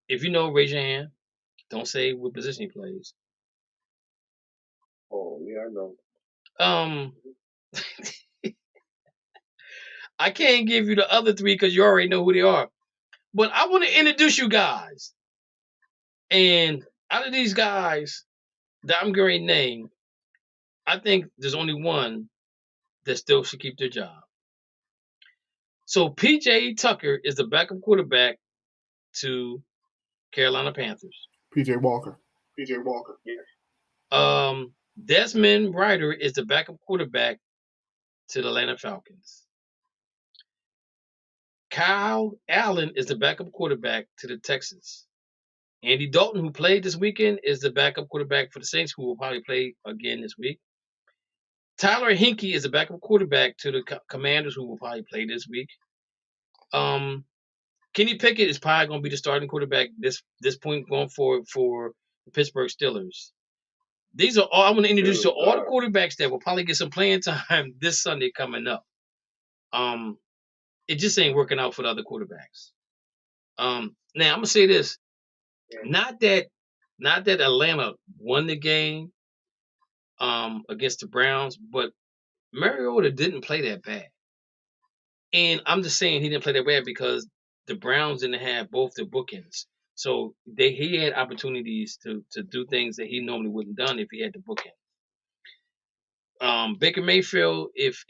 If you know, raise your hand. Don't say what position he plays. Oh, yeah, I know. I can't give you the other 3 because you already know who they are. But I want to introduce you guys. And out of these guys that I'm going to name, I think there's only one that still should keep their job. So PJ Tucker is the backup quarterback to Carolina Panthers. PJ Walker. Yeah. Desmond Ryder is the backup quarterback to the Atlanta Falcons. Kyle Allen is the backup quarterback to the Texans. Andy Dalton, who played this weekend, is the backup quarterback for the Saints, who will probably play again this week. Tyler Hinkey is the backup quarterback to the Commanders, who will probably play this week. Kenny Pickett is probably going to be the starting quarterback this point going forward for the Pittsburgh Steelers. These are all I'm going to introduce to all the quarterbacks that will probably get some playing time this Sunday coming up. It just ain't working out for the other quarterbacks. Now I'm gonna say this: not that Atlanta won the game, against the Browns, but Mariota didn't play that bad. And I'm just saying he didn't play that bad because the Browns didn't have both the bookends. So he had opportunities to do things that he normally wouldn't done if he had the bookend. Baker Mayfield, if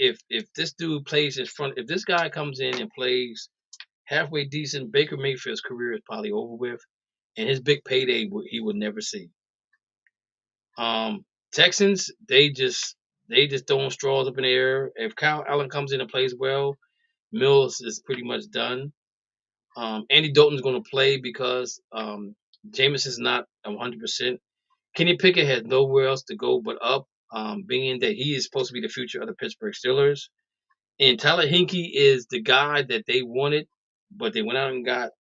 this dude plays in front, if this guy comes in and plays halfway decent, Baker Mayfield's career is probably over with, and his big payday he would never see. Texans, they just throwing straws up in the air. If Kyle Allen comes in and plays well, Mills is pretty much done. Andy Dalton's going to play because Jameson's not 100%. Kenny Pickett has nowhere else to go but up, being that he is supposed to be the future of the Pittsburgh Steelers. And Tyler Hinkey is the guy that they wanted, but they went out and got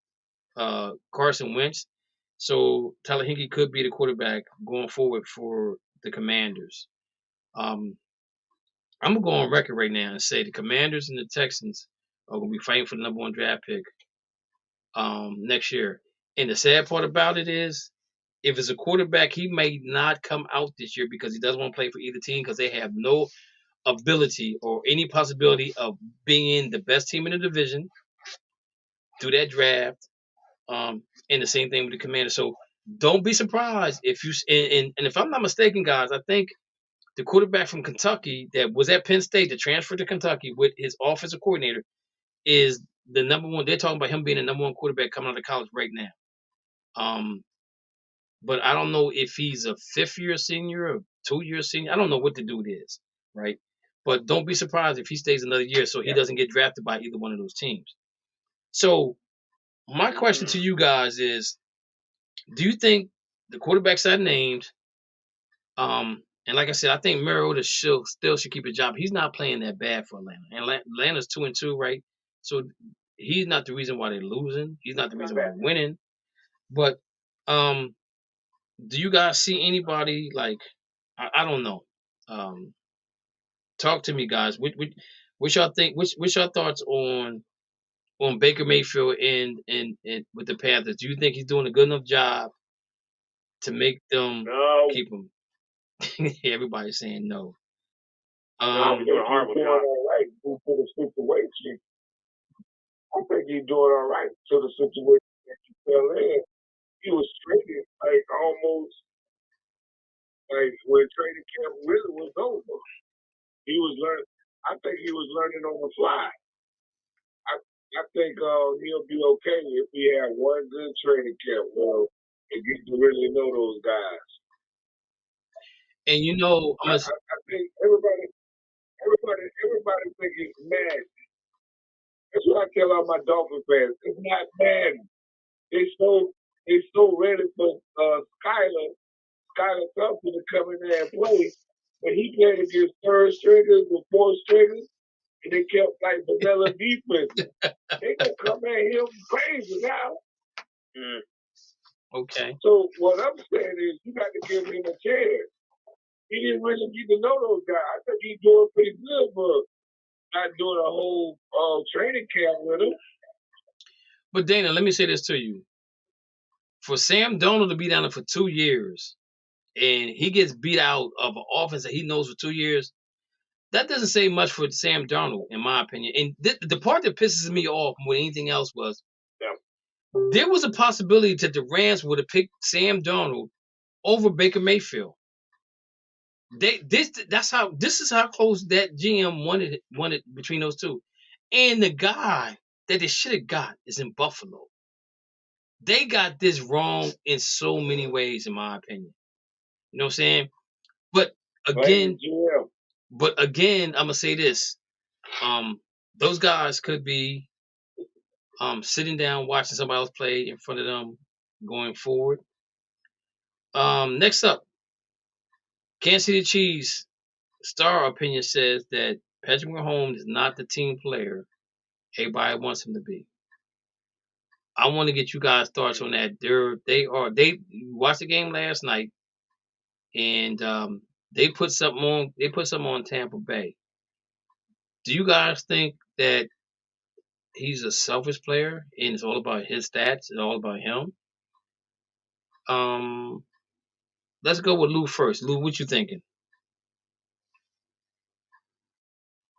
Carson Wentz. So Tyler Hinkey could be the quarterback going forward for the Commanders. I'm going to go on record right now and say the Commanders and the Texans are going to be fighting for the number 1 draft pick next year. And the sad part about it is, if it's a quarterback, he may not come out this year because he doesn't want to play for either team because they have no ability or any possibility of being the best team in the division through that draft. And the same thing with the Commanders. So don't be surprised if you and if I'm not mistaken, guys, I think the quarterback from Kentucky that was at Penn State that transferred to Kentucky with his offensive coordinator is the number 1. They're talking about him being the number 1 quarterback coming out of college right now. But I don't know if he's a 5th-year senior or 2-year senior. I don't know what the dude is, right? But don't be surprised if he stays another year so he doesn't get drafted by either one of those teams. So my question to you guys is, do you think the quarterbacks I named, and like I said, I think Mariota still should keep a job. He's not playing that bad for Atlanta. And Atlanta's 2-2, right? So he's not the reason why they're losing. He's not the reason why they're winning. But do you guys see anybody like, I don't know. Talk to me, guys. What y'all think? What's your thoughts on Baker Mayfield and with the Panthers? Do you think he's doing a good enough job to make them keep him? Everybody's saying no. I'm doing all right due to the situation. I think he's doing all right to the situation that he fell in. He was traded like almost like when training camp really was over. He was learning. I think he was learning on the fly. I think he'll be okay if he had one good training camp and get to really know those guys. And you know, I think everybody think it's mad. That's what I tell all my Dolphin fans. It's not mad. They so ready for Skylar Thompson to come in there and play. But he played against 3rd stringers and 4th stringers, and they kept like vanilla defense. They gonna come at him crazy now. Okay. So what I'm saying is, you got to give him a chance. He didn't really get to know those guys. I think he's doing pretty good, but not doing a whole training camp with him. But Dana, let me say this to you: for Sam Darnold to be down there for 2 years, and he gets beat out of an offense that he knows for 2 years, that doesn't say much for Sam Darnold, in my opinion. And the part that pisses me off more than anything else was, there was a possibility that the Rams would have picked Sam Darnold over Baker Mayfield. This is how close that GM wanted between those two. And the guy that they should have got is in Buffalo. They got this wrong in so many ways, in my opinion. You know what I'm saying? But again, I'm gonna say this: those guys could be sitting down watching somebody else play in front of them going forward. Next up, Kansas City Chiefs star opinion says that Patrick Mahomes is not the team player everybody wants him to be. I want to get you guys' thoughts on that. They watched the game last night, and they put something on. They put something on Tampa Bay. Do you guys think that he's a selfish player and it's all about his stats? It's all about him. Let's go with Lou first. Lou, what you thinking?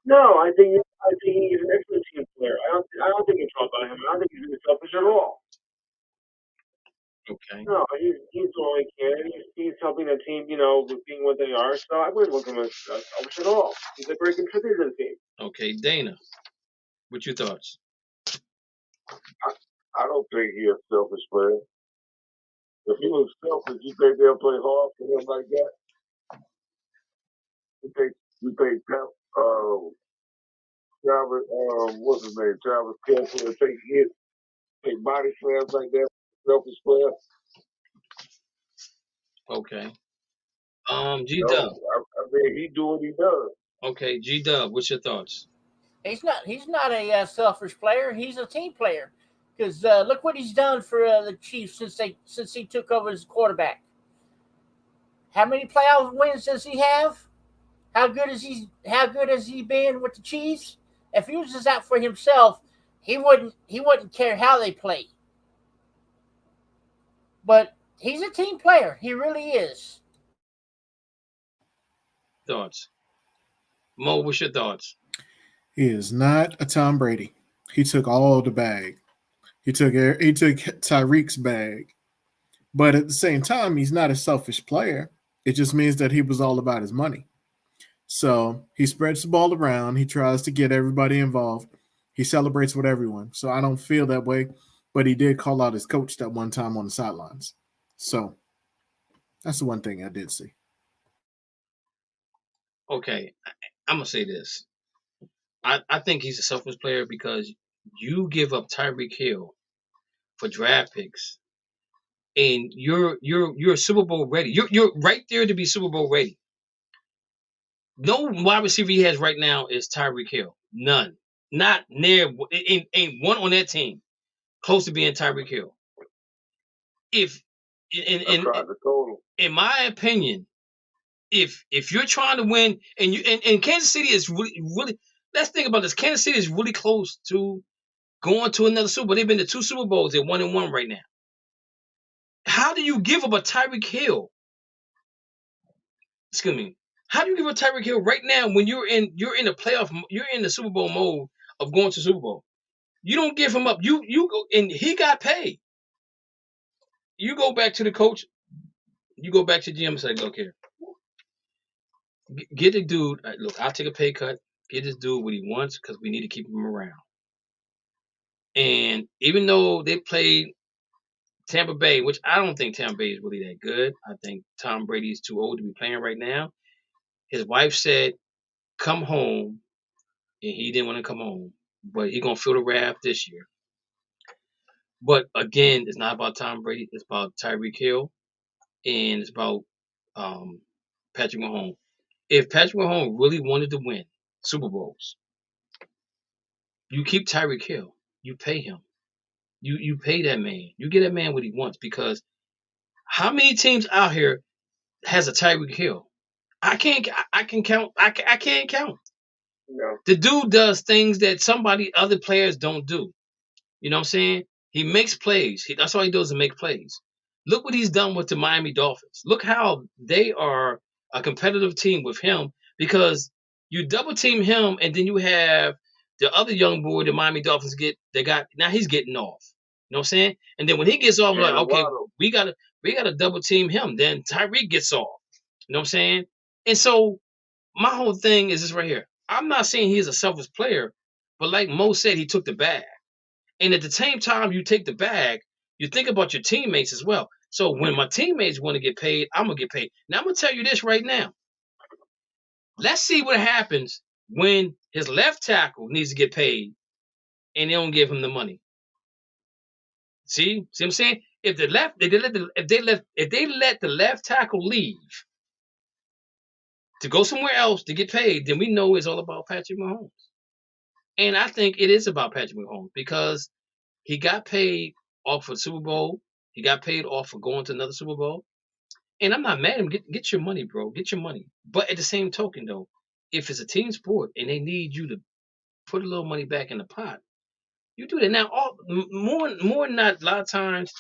No, I think he's an excellent team player. I don't think it's all about him. I don't think he's being selfish at all. Okay. No, he's doing what he can. He's helping the team, with being what they are. So I wouldn't look at him as selfish at all. He's a great contributor to the team. Okay, Dana, what's your thoughts? I don't think he's a selfish player. If he was selfish, you think they'll play hard for him like that? You think Travis, what's his name? Travis Kelce will take hits, take body slams like that, selfish player? Okay. G No, Dub. I mean, he do what he does. Okay, G Dub, what's your thoughts? He's not a selfish player. He's a team player. Because look what he's done for the Chiefs since he took over as quarterback. How many playoff wins does he have? How good has he been with the Chiefs? If he was just out for himself, he wouldn't care how they play. But he's a team player. He really is. Thoughts? Mo, what's your thoughts? He is not a Tom Brady. He took all the bag. He took Tyreek's bag. But at the same time, he's not a selfish player. It just means that he was all about his money. So he spreads the ball around. He tries to get everybody involved. He celebrates with everyone. So I don't feel that way. But he did call out his coach that one time on the sidelines. So that's the one thing I did see. Okay, I'm going to say this. I think he's a selfish player because you give up Tyreek Hill for draft picks, and you're Super Bowl ready. You're right there to be Super Bowl ready. No wide receiver he has right now is Tyreek Hill. None. Not near. Ain't one on that team close to being Tyreek Hill. If in my opinion, if you're trying to win and Kansas City is really let's think about this. Kansas City is really close to going to another Super Bowl. They've been to 2 Super Bowls. They're 1-1 right now. How do you give up a Tyreek Hill? Excuse me. How do you give up Tyreek Hill right now when you're in the playoff, you're in the Super Bowl mode of going to Super Bowl? You don't give him up. You go and he got paid. You go back to the coach. You go back to GM and say, look here. Get the dude. Look, I'll take a pay cut. Get this dude what he wants because we need to keep him around. And even though they played Tampa Bay, which I don't think Tampa Bay is really that good. I think Tom Brady is too old to be playing right now. His wife said, come home. And he didn't want to come home. But he's going to feel the wrath this year. But again, it's not about Tom Brady. It's about Tyreek Hill. And it's about Patrick Mahomes. If Patrick Mahomes really wanted to win Super Bowls, you keep Tyreek Hill. You pay him. You pay that man. You get that man what he wants because how many teams out here has a Tyreek Hill? I can't count. I can't count. No. The dude does things that other players don't do. You know what I'm saying? He makes plays. That's all he does is make plays. Look what he's done with the Miami Dolphins. Look how they are a competitive team with him because you double team him and then you have the other young boy the Miami Dolphins now he's getting off. You know what I'm saying? And then when he gets off, like, okay, we gotta double team him. Then Tyreek gets off. You know what I'm saying? And so my whole thing is this right here. I'm not saying he's a selfish player, but like Mo said, he took the bag. And at the same time you take the bag, you think about your teammates as well. So when my teammates want to get paid, I'm going to get paid. Now, I'm going to tell you this right now. Let's see what happens when his left tackle needs to get paid and they don't give him the money. See what I'm saying? If they let the left tackle leave to go somewhere else to get paid, then we know it's all about Patrick Mahomes. And I think it is about Patrick Mahomes because he got paid off for the Super Bowl. He got paid off for going to another Super Bowl. And I'm not mad at him. Get your money, bro. Get your money. But at the same token, though, if it's a team sport and they need you to put a little money back in the pot, you do that. Now, more than not, a lot of times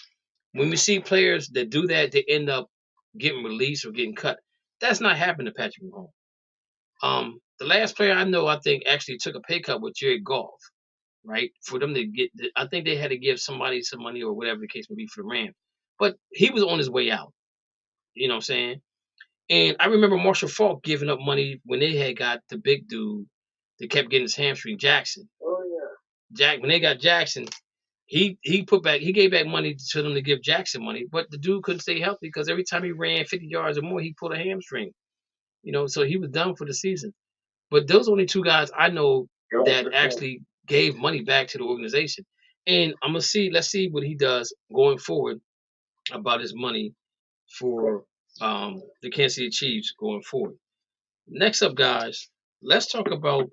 when we see players that do that, they end up getting released or getting cut. That's not happened to Patrick Mahomes. The last player I know, I think, actually took a pay cut with Jared Goff, right? For them to get, I think they had to give somebody some money or whatever the case may be for the Rams. But he was on his way out. You know what I'm saying? And I remember Marshall Faulk giving up money when they had got the big dude that kept getting his hamstring, Jackson. Oh yeah. When they got Jackson, he gave back money to them to give Jackson money, but the dude couldn't stay healthy because every time he ran 50 yards or more, he pulled a hamstring. So he was done for the season. But those are only two guys I know that actually gave money back to the organization. And let's see what he does going forward about his money for the Kansas City Chiefs going forward. Next up, guys, let's talk about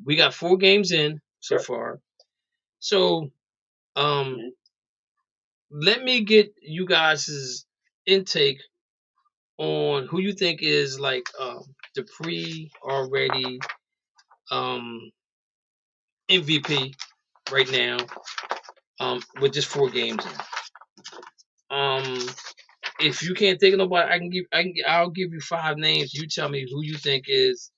we got 4 games in so far. So let me get you guys' intake on who you think is like the already MVP right now with just 4 games in. If you can't think of nobody, I'll give you 5 names. You tell me who you think is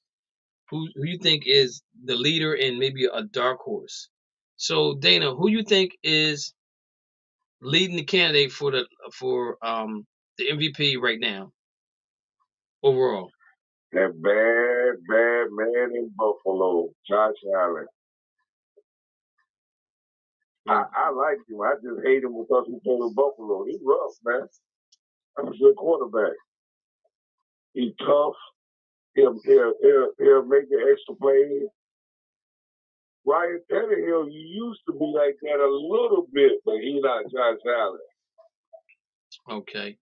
who you think is the leader and maybe a dark horse. So Dana, who you think is leading the candidate for the MVP right now overall? That bad man in Buffalo, Josh Allen. I like him. I just hate him because he played with Buffalo. He's rough, man. I'm a good quarterback. He's tough. He'll make the extra plays. Ryan Tannehill used to be like that a little bit, but he's not Josh Allen. Okay.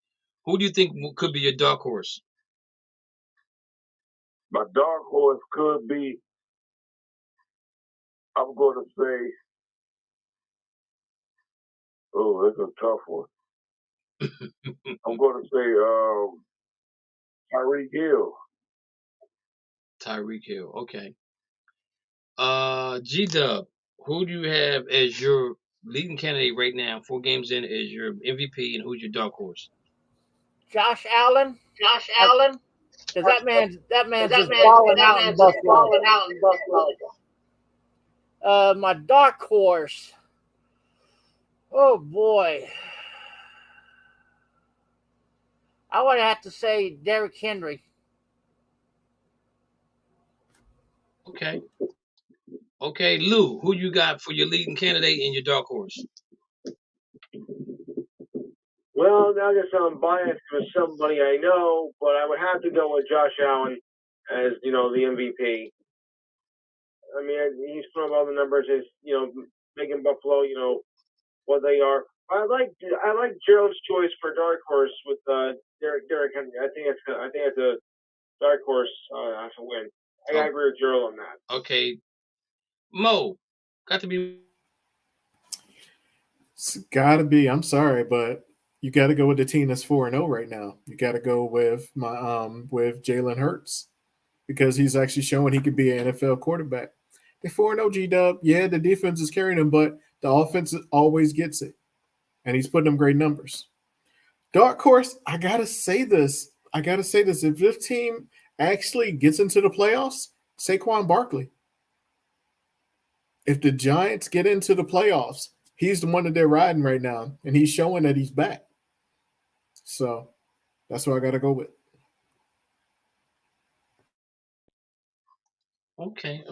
Who do you think could be your dark horse? My dark horse could be, I'm going to say, oh, it's a tough one. I'm going to say Tyreek Hill. Tyreek Hill. Okay. G-Dub, who do you have as your leading candidate right now, 4 games in, as your MVP, and who's your dark horse? Josh Allen. Josh Allen. Because that man's just balling out in Buffalo. My dark horse. Oh boy. I would have to say Derrick Henry. Okay. Okay, Lou, who you got for your leading candidate and your dark horse? Well, now I guess I'm biased with somebody I know, but I would have to go with Josh Allen as, the MVP. I mean, he's put up all the numbers, is, making Buffalo, what they are. I like Gerald's choice for dark horse with Derrick Henry. I think it's a dark horse to win. I agree with Gerald on that. Okay, Mo, got to be. It's got to be. I'm sorry, but you got to go with the team that's 4-0 right now. You got to go with with Jalen Hurts because he's actually showing he could be an NFL quarterback. They're 4-0 G-Dub. Yeah, the defense is carrying them, but the offense always gets it, and he's putting them great numbers. Dark horse, I gotta say this. If this team actually gets into the playoffs, Saquon Barkley. If the Giants get into the playoffs, he's the one that they're riding right now, and he's showing that he's back. So that's what I got to go with. Okay.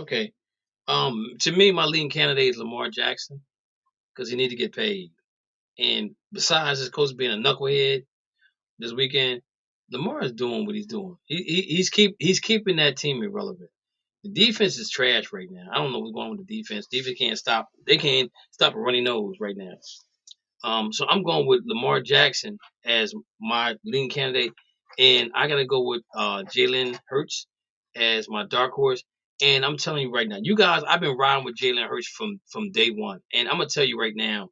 To me, my leading candidate is Lamar Jackson because he need to get paid. And besides his coach being a knucklehead this weekend, Lamar is doing what he's doing. He's keeping that team irrelevant. The defense is trash right now. I don't know what's going on with the defense. Defense can't stop. They can't stop a runny nose right now. So I'm going with Lamar Jackson as my leading candidate, and I gotta go with Jalen Hurts as my dark horse. And I'm telling you right now, you guys, I've been riding with Jalen Hurts from day one, and I'm gonna tell you right now,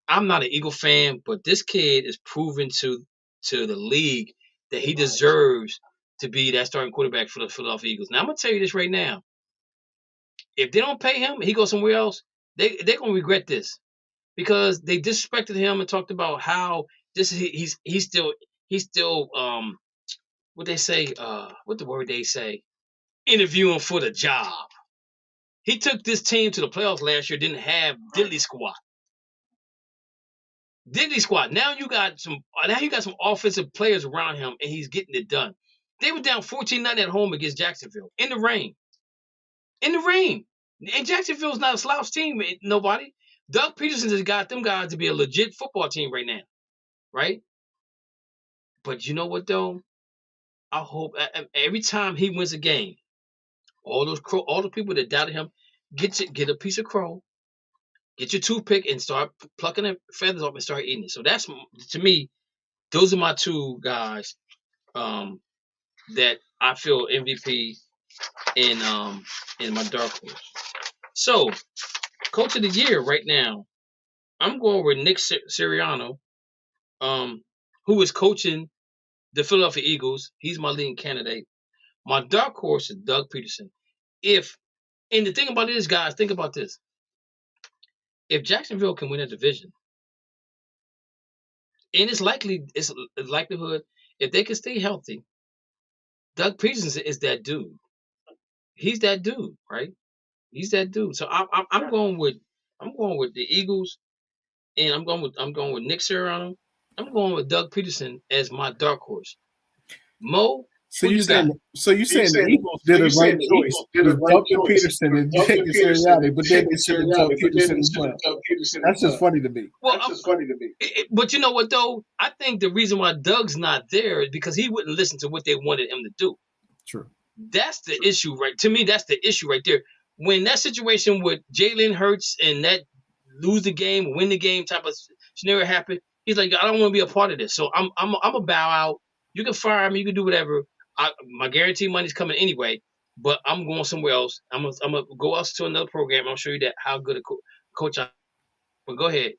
I'm not an Eagle fan, but this kid is proven to the league that he deserves to be that starting quarterback for the Philadelphia Eagles. Now I'm gonna tell you this right now: if they don't pay him, he goes somewhere else. They're gonna regret this. Because they disrespected him and talked about how he's still what they say, what the word they say, interviewing for the job. He took this team to the playoffs last year, didn't have diddly squat. Diddly squat. Now you got some offensive players around him, and he's getting it done. They were down 14-9 at home against Jacksonville in the rain. In the rain. And Jacksonville's not a slouch team, nobody. Doug Peterson has got them guys to be a legit football team right now, right? But you know what, though? I hope every time he wins a game, all the people that doubted him, get a piece of crow, get your toothpick, and start plucking the feathers off and start eating it. So that's, to me, those are my two guys that I feel MVP in my dark horse. So, coach of the year right now, I'm going with Nick Sirianni, who is coaching the Philadelphia Eagles. He's my leading candidate. My dark horse is Doug Peterson. And the thing about it is, guys, think about this. If Jacksonville can win a division, and it's likelihood, if they can stay healthy, Doug Peterson is that dude. He's that dude, right? He's that dude. So I'm going with the Eagles, and I'm going with Nick Sirianni. I'm going with Doug Peterson as my dark horse. Mo, So you saying the Eagles did a right choice with Doug Peterson and Nick Sirianni, but then they should have Doug Peterson as well. That's just funny to me. Well, but you know what though? I think the reason why Doug's not there is because he wouldn't listen to what they wanted him to do. True. That's the issue, right? To me, that's the issue right there. When that situation with Jalen Hurts and that lose the game, win the game type of scenario happened, he's like, I don't want to be a part of this. So I'm a bow out. You can fire me. You can do whatever. My guaranteed money's coming anyway, but I'm going somewhere else. I'm gonna go else to another program. I'll show you that how good a coach I am. But go ahead.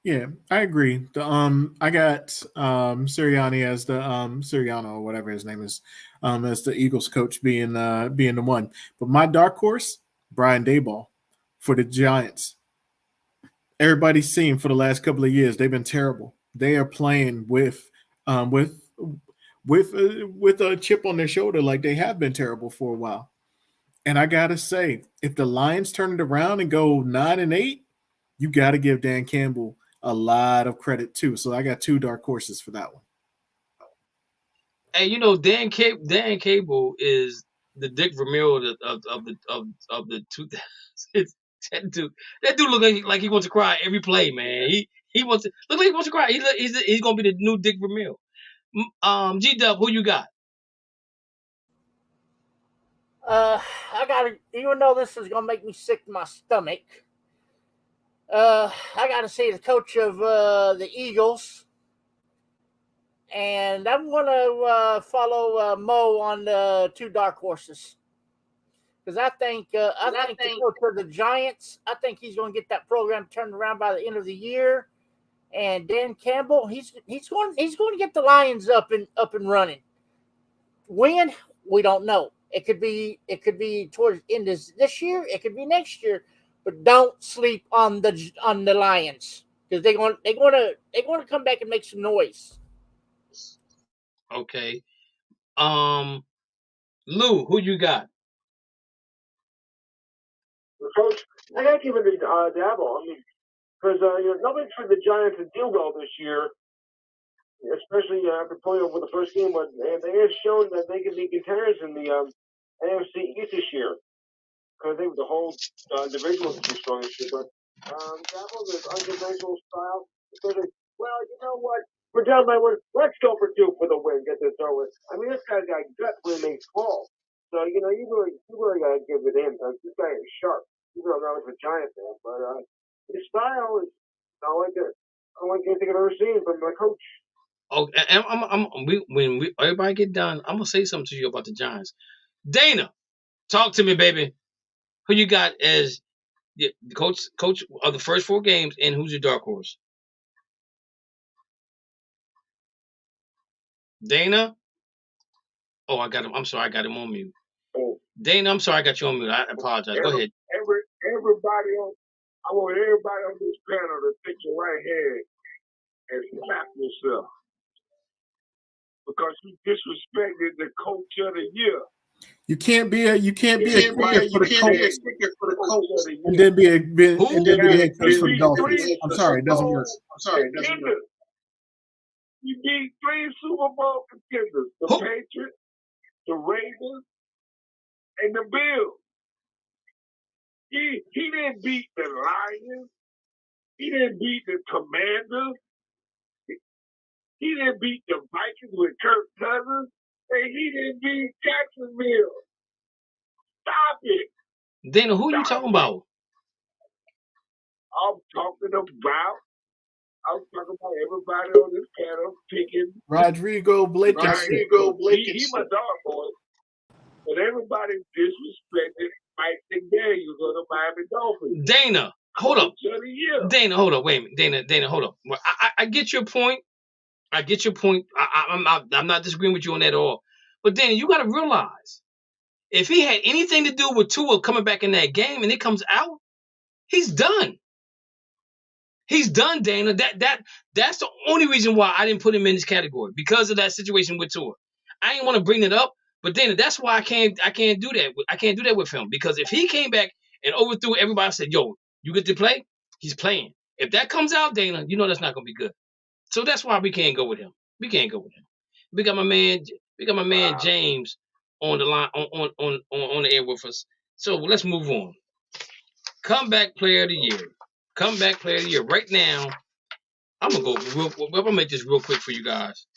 Yeah, I agree. I got Sirianni as the Sirianni or whatever his name is, as the Eagles coach being the one. But my dark horse, Brian Daboll for the Giants. Everybody's seen for the last couple of years they've been terrible. They are playing with a chip on their shoulder like they have been terrible for a while. And I gotta say, if the Lions turn it around and go 9-8, you got to give Dan Campbell a lot of credit too. So I got two dark horses for that one. And you know, Dan Cable is the Dick Vermeil of the 2000s. That dude look like he wants to cry every play, man. He wants to look like he wants to cry. He's gonna be the new Dick Vermeil. G-Dub, who you got? I got to, even though this is gonna make me sick to my stomach. I got to say the coach of the Eagles, and I'm going to follow Mo on the two dark horses because I think the coach of the Giants, I think he's going to get that program turned around by the end of the year, and Dan Campbell, he's going to get the Lions up and running. When, we don't know. It could be towards the end of this year. It could be next year. But don't sleep on the Lions because they're going to come back and make some noise. Okay, Lou, who you got? Coach, I got to give it to Daboll. I mean, because nothing for the Giants to do well this year, especially after playing over the first game. But they have shown that they can be contenders in the AFC East this year. Because I think the whole division was too strong this year. But Daboll's unconventional style, especially, well, you know what? We're down by one. Let's go for two for the win. Get this over with. I mean, this guy's got guts when he makes calls. So, you really got to give it in. This guy is sharp. He's not a Giant fan, but his style is not like it. I don't like anything I've ever seen from my coach. Oh, when everybody get done, I'm gonna say something to you about the Giants. Dana, talk to me, baby. Who you got as the coach of the first 4 games, and who's your dark horse? Dana? Oh, I got him. I'm sorry, I got him on mute. Oh, Dana, I'm sorry, I got you on mute. I apologize. Go ahead. I want everybody on this panel to take your right hand and slap yourself. because you disrespected the coach of the year. You can't be a kicker for the Colts Coach of the and year. then be the head coach for the beat Dolphins. three I'm sorry, it doesn't Super work. Bowl contenders. He beat 3 Super Bowl contenders: the Who? Patriots, the Ravens, and the Bills. He didn't beat the Lions. He didn't beat the Commanders. He didn't beat the Vikings with Kirk Cousins. And he didn't beat Jacksonville. Stop it. Dana, who you talking about? I'm talking about everybody on this panel picking Rodrigo Blankenship. He my dog boy. But everybody disrespected Mike McDaniels of the Miami Dolphins. Dana, hold up. Coach of the year. Dana, hold up. Wait a minute. Dana, hold up. Well, I get your point. I get your point. I'm not disagreeing with you on that at all. But Dana, you got to realize, if he had anything to do with Tua coming back in that game and it comes out, he's done. He's done, Dana. That's the only reason why I didn't put him in this category, because of that situation with Tua. I didn't want to bring it up, but Dana, that's why I can't do that. I can't do that with him, because if he came back and overthrew everybody, said, "Yo, you get to play," he's playing. If that comes out, Dana, you know that's not gonna be good. So that's why we can't go with him. We can't go with him. We got my man James on the line on the air with us. So let's move on. Comeback player of the year. Comeback player of the year. Right now, I'm gonna make this real quick for you guys.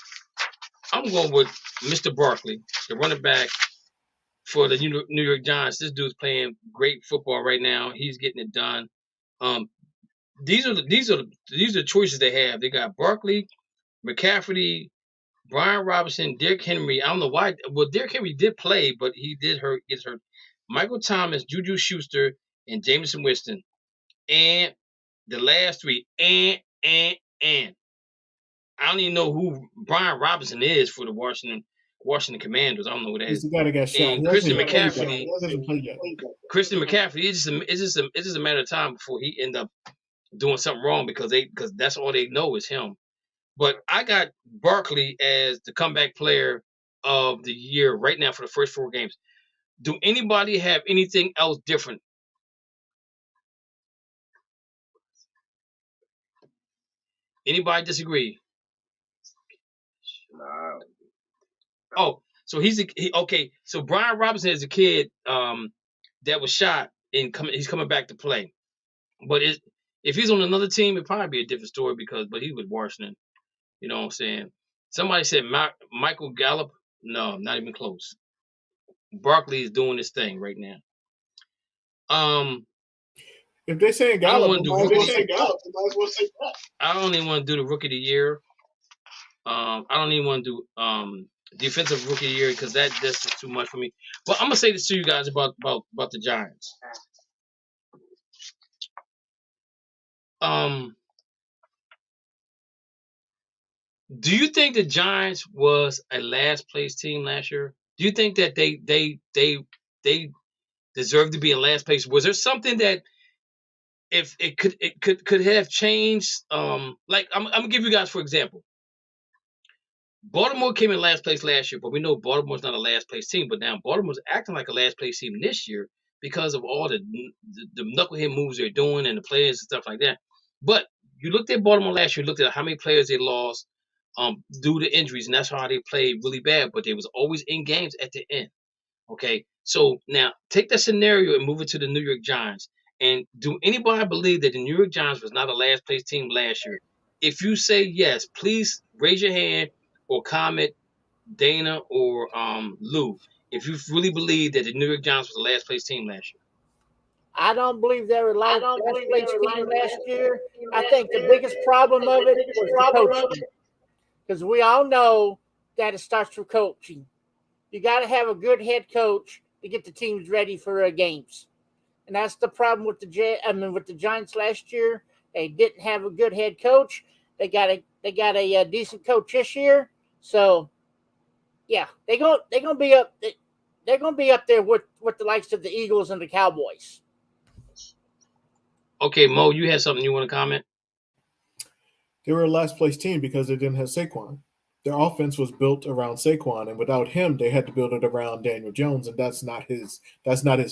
I'm going with Mr. Barkley, the running back for the New York Giants. This dude's playing great football right now. He's getting it done. These are the choices they have. They got Barkley, McCaffrey, Brian Robinson, Derrick Henry. I don't know why. Well, Derrick Henry did play, but he gets hurt. Michael Thomas, Juju Schuster, and Jameson Winston. And the last three, and. I don't even know who Brian Robinson is for the Washington Commanders. I don't know who that is. He's the guy that got shot. And Christian McCaffrey, it's just a matter of time before he end up doing something wrong, because that's all they know is him. But I got Barkley as the comeback player of the year right now for the first 4 games. Do anybody have anything else different? Anybody disagree? Nah. Oh, so okay. So Brian Robinson is a kid that was shot and he's coming back to play. But if he's on another team, it'd probably be a different story, but he was Washington. You know what I'm saying? Somebody said Michael Gallup. No, not even close. Barkley is doing this thing right now. If they say Gallup, I don't even want to do the rookie of the year. I don't even want to do defensive rookie of the year, because that's just too much for me. But I'm gonna say this to you guys about the Giants. Do you think the Giants was a last place team last year? Do you think that they deserve to be in last place? Was there something that if it could have changed? Like I'm gonna give you guys for example. Baltimore came in last place last year, but we know Baltimore's not a last place team. But now Baltimore's acting like a last place team this year because of all the knucklehead moves they're doing and the players and stuff like that. But you looked at Baltimore last year, looked at how many players they lost due to injuries, and that's how they played really bad. But they was always in games at the end. Okay, so now take that scenario and move it to the New York Giants. And do anybody believe that the New York Giants was not a last place team last year? If you say yes, please raise your hand or comment, Dana or Lou, if you really believe that the New York Giants was the last place team last year. I don't believe they were last place team last year. I think the biggest problem of it was the coaching, because we all know that it starts with coaching. You got to have a good head coach to get the teams ready for games, and that's the problem with the Giants last year. They didn't have a good head coach. They got a decent coach this year. So, yeah, they're gonna be up. They're gonna be up there with the likes of the Eagles and the Cowboys. Okay, Mo, you had something you want to comment? They were a last place team because they didn't have Saquon. Their offense was built around Saquon, and without him, they had to build it around Daniel Jones, and that's not his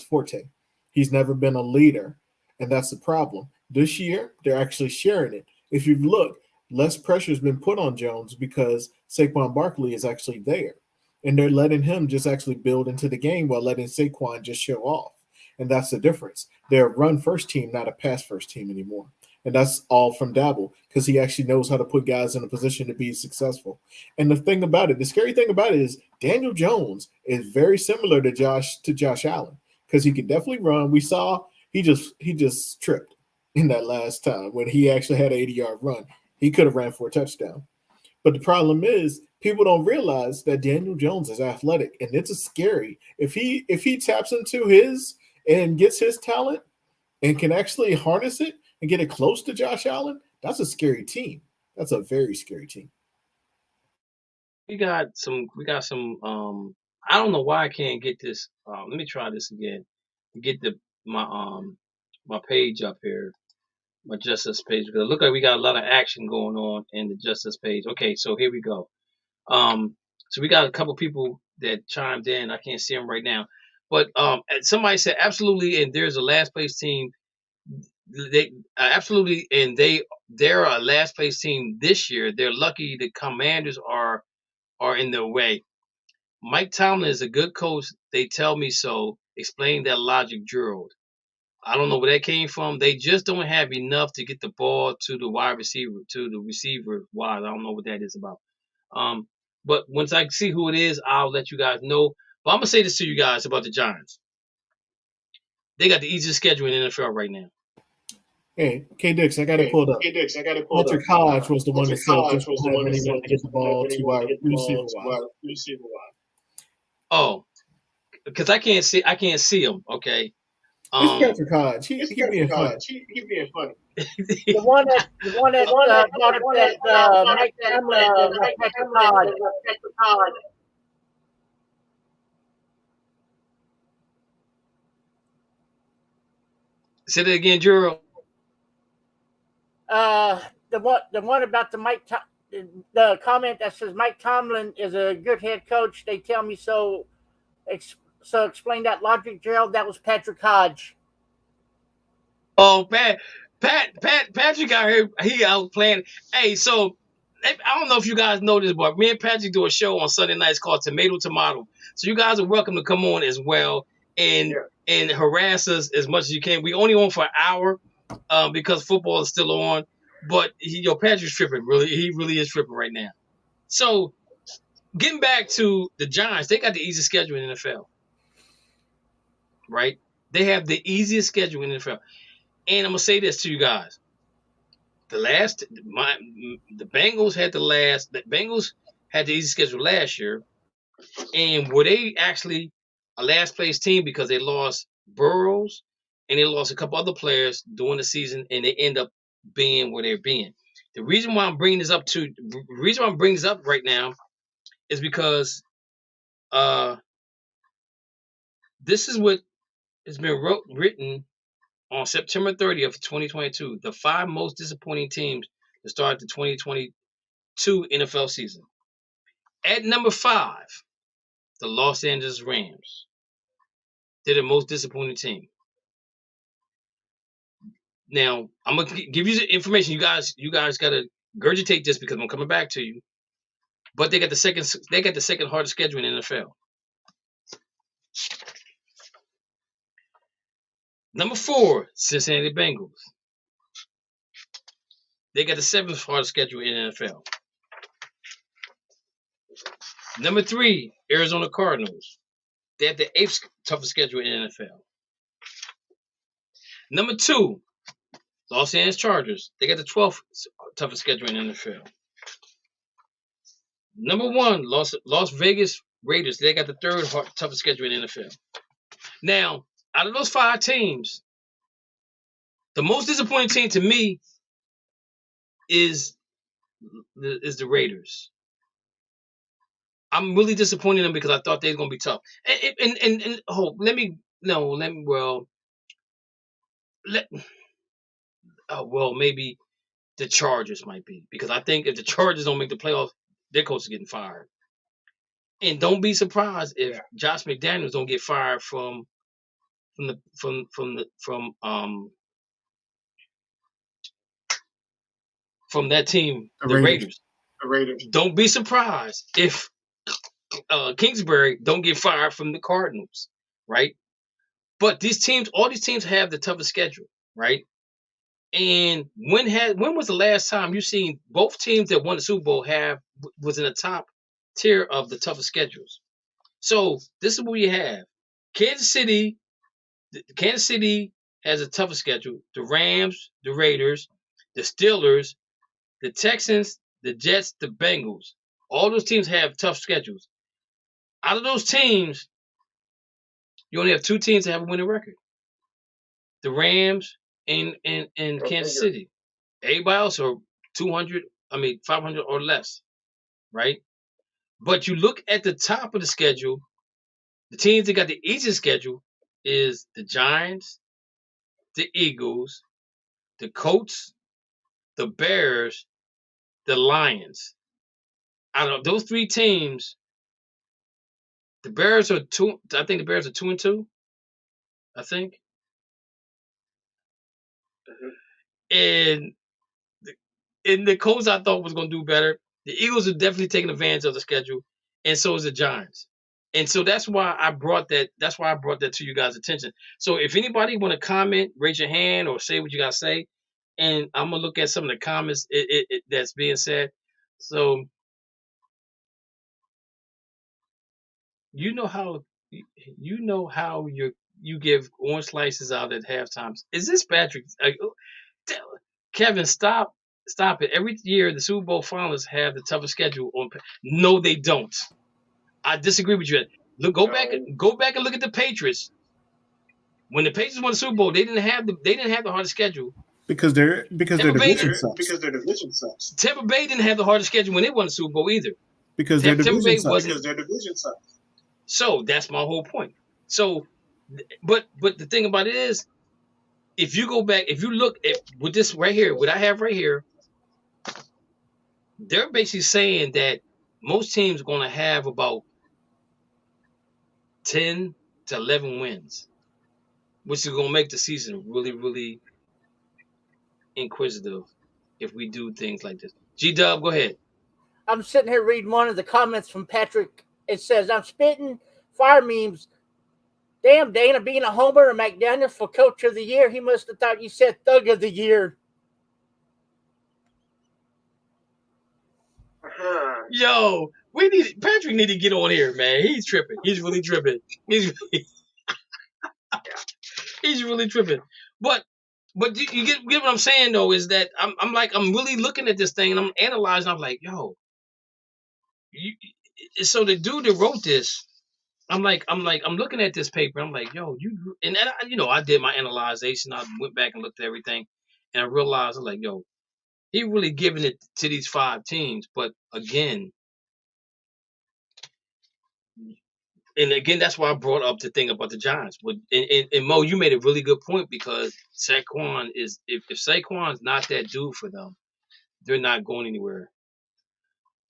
forte. He's never been a leader, and that's the problem. This year, they're actually sharing it. If you look, less pressure has been put on Jones because Saquon Barkley is actually there, and they're letting him just actually build into the game while letting Saquon just show off, and that's the difference. They're a run first team, not a pass first team anymore. And that's all from Dabble because he actually knows how to put guys in a position to be successful. And the scary thing about it is Daniel Jones is very similar to Josh Allen because he can definitely run. We saw he just tripped in that last time when he actually had an 80-yard run. He could have ran for a touchdown. But the problem is people don't realize that Daniel Jones is athletic, and it's scary. If he taps into his and gets his talent and can actually harness it and get it close to Josh Allen, that's a scary team. That's a very scary team. We got some. I don't know why I can't get this. Let me try this again. Get my page up here, my Justice page, because it look like we got a lot of action going on in the Justice page. Okay, so here we go. So we got a couple people that chimed in. I can't see them right now, but somebody said absolutely, and there's a last place team. They absolutely, and they're a last place team this year. They're lucky the Commanders are in their way. Mike Tomlin is a good coach. They tell me so. Explain that logic, Gerald. I don't know where that came from. They just don't have enough to get the ball to the wide receiver, to the receiver wide. I don't know what that is about. But once I see who it is, I'll let you guys know. But I'm gonna say this to you guys about the Giants. They got the easiest schedule in the NFL right now. Hey, K-Dix, I got it pulled up. Patrick Hodge was the one that said just having anyone to get the ball to wide receiver wide. Oh, because I can't see him. Okay. It's Patrick Hodge. He being funny. The one that brought up that Mike Tomlin was Patrick Hodge. Say that again, Gerald. The one about the comment that says Mike Tomlin is a good head coach. They tell me so. So explain that logic, Gerald. That was Patrick Hodge. Oh, Patrick out here. He out playing. Hey, so I don't know if you guys know this, but me and Patrick do a show on Sunday nights called Tomato. So you guys are welcome to come on as well and harass us as much as you can. We only on for an hour because football is still on. But Patrick's tripping. Really, he really is tripping right now. So getting back to the Giants, they got the easiest schedule in the NFL. Right? They have the easiest schedule in the NFL. And I'm gonna say this to you guys: the Bengals had the easy schedule last year, and were they actually a last place team because they lost Burrows and they lost a couple other players during the season, and they end up being where they're being. The reason why I'm bringing this up right now is because this is what has been written. On September 30th, 2022, the 5 most disappointing teams to start the 2022 NFL season. At number 5, the Los Angeles Rams. They're the most disappointing team. Now, I'm gonna give you the information. You guys gotta regurgitate this because I'm coming back to you. But they got the second hardest schedule in the NFL. Number 4, Cincinnati Bengals. They got the 7th hardest schedule in the NFL. Number 3, Arizona Cardinals. They have the 8th toughest schedule in the NFL. Number 2, Los Angeles Chargers. They got the 12th toughest schedule in the NFL. Number 1, Las Vegas Raiders. They got the 3rd toughest schedule in the NFL. Now, out of those 5 teams, the most disappointing team to me is the Raiders. I'm really disappointed in them because I thought they were going to be tough. Maybe the Chargers might be, because I think if the Chargers don't make the playoffs, their coach is getting fired. And don't be surprised if Josh McDaniels don't get fired from that team, the Raiders. Don't be surprised if Kingsbury don't get fired from the Cardinals, right? But all these teams have the toughest schedule, right? And when was the last time you seen both teams that won the Super Bowl was in the top tier of the toughest schedules? So this is what we have. Kansas City has a tougher schedule. The Rams, the Raiders, the Steelers, the Texans, the Jets, the Bengals. All those teams have tough schedules. Out of those teams, you only have 2 teams that have a winning record. The Rams and Kansas City. Everybody else are 500 or less, right? But you look at the top of the schedule, the teams that got the easiest schedule is the Giants, the Eagles, the Colts, the Bears, the Lions. Out of those 3 teams, the Bears are 2. I think the Bears are 2-2. I think. And the Colts I thought was going to do better. The Eagles are definitely taking advantage of the schedule, and so is the Giants. And so that's why I brought that. That's why I brought that to you guys' attention. So if anybody want to comment, raise your hand or say what you got to say, and I'm gonna look at some of the comments that's being said. So you know how you give orange slices out at halftime. Is this Patrick? Kevin, stop it. Every year the Super Bowl finalists have the toughest schedule on. No, they don't. I disagree with you. Look, go back and look at the Patriots. When the Patriots won the Super Bowl, they didn't have the hardest schedule. Because their division sucks. Tampa Bay didn't have the hardest schedule when they won the Super Bowl either. Because their division sucks. So that's my whole point. So, but the thing about it is, if you go back, if you look at with this right here, what I have right here, they're basically saying that most teams are going to have about 10 to 11 wins, which is going to make the season really, really inquisitive if we do things like this. G-Dub, go ahead. I'm sitting here reading one of the comments from Patrick. It says, I'm spitting fire memes. Damn, Dana, being a homer and McDaniels for Coach of the Year, he must have thought you said Thug of the Year. Yo, Patrick need to get on here, man. He's tripping. He's really tripping. He's really tripping. But you get what I'm saying though, is that I'm really looking at this thing and I'm analyzing. I'm like, yo, so the dude that wrote this, I'm looking at this paper. I'm like, yo, I did my analyzation. I went back and looked at everything, and I realized, I'm like, yo, he really giving it to these 5 teams. But again, that's why I brought up the thing about the Giants. But and Mo, you made a really good point, because Saquon is if Saquon's not that dude for them, they're not going anywhere.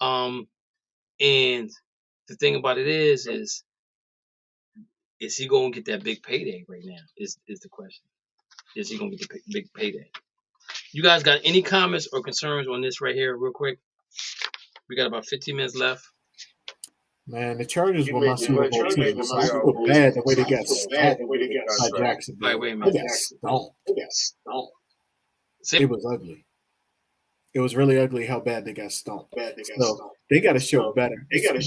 And the thing about it is he going to get that big payday right now? Is the question. Is he going to get the big payday? You guys got any comments or concerns on this right here, real quick? We got about 15 minutes left. Man, the Chargers were my Super Bowl team. So I feel bad the way they got stomped by Jacksonville. Wait a They got stomped. It was ugly. It was really ugly how bad they got stomped. So they got to show better. Is it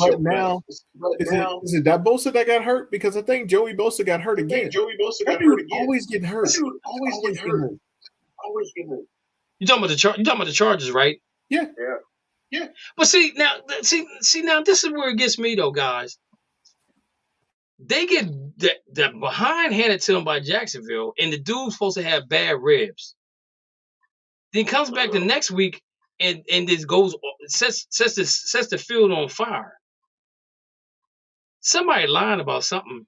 that Bosa that got hurt? Because I think Joey Bosa got hurt again. Always getting hurt. Always getting hurt. You talking about the Chargers, right? Yeah. But see now, this is where it gets me though, guys. They get that behind handed to them by Jacksonville, and the dude's supposed to have bad ribs. Then comes back the next week and this sets the field on fire. Somebody lying about something.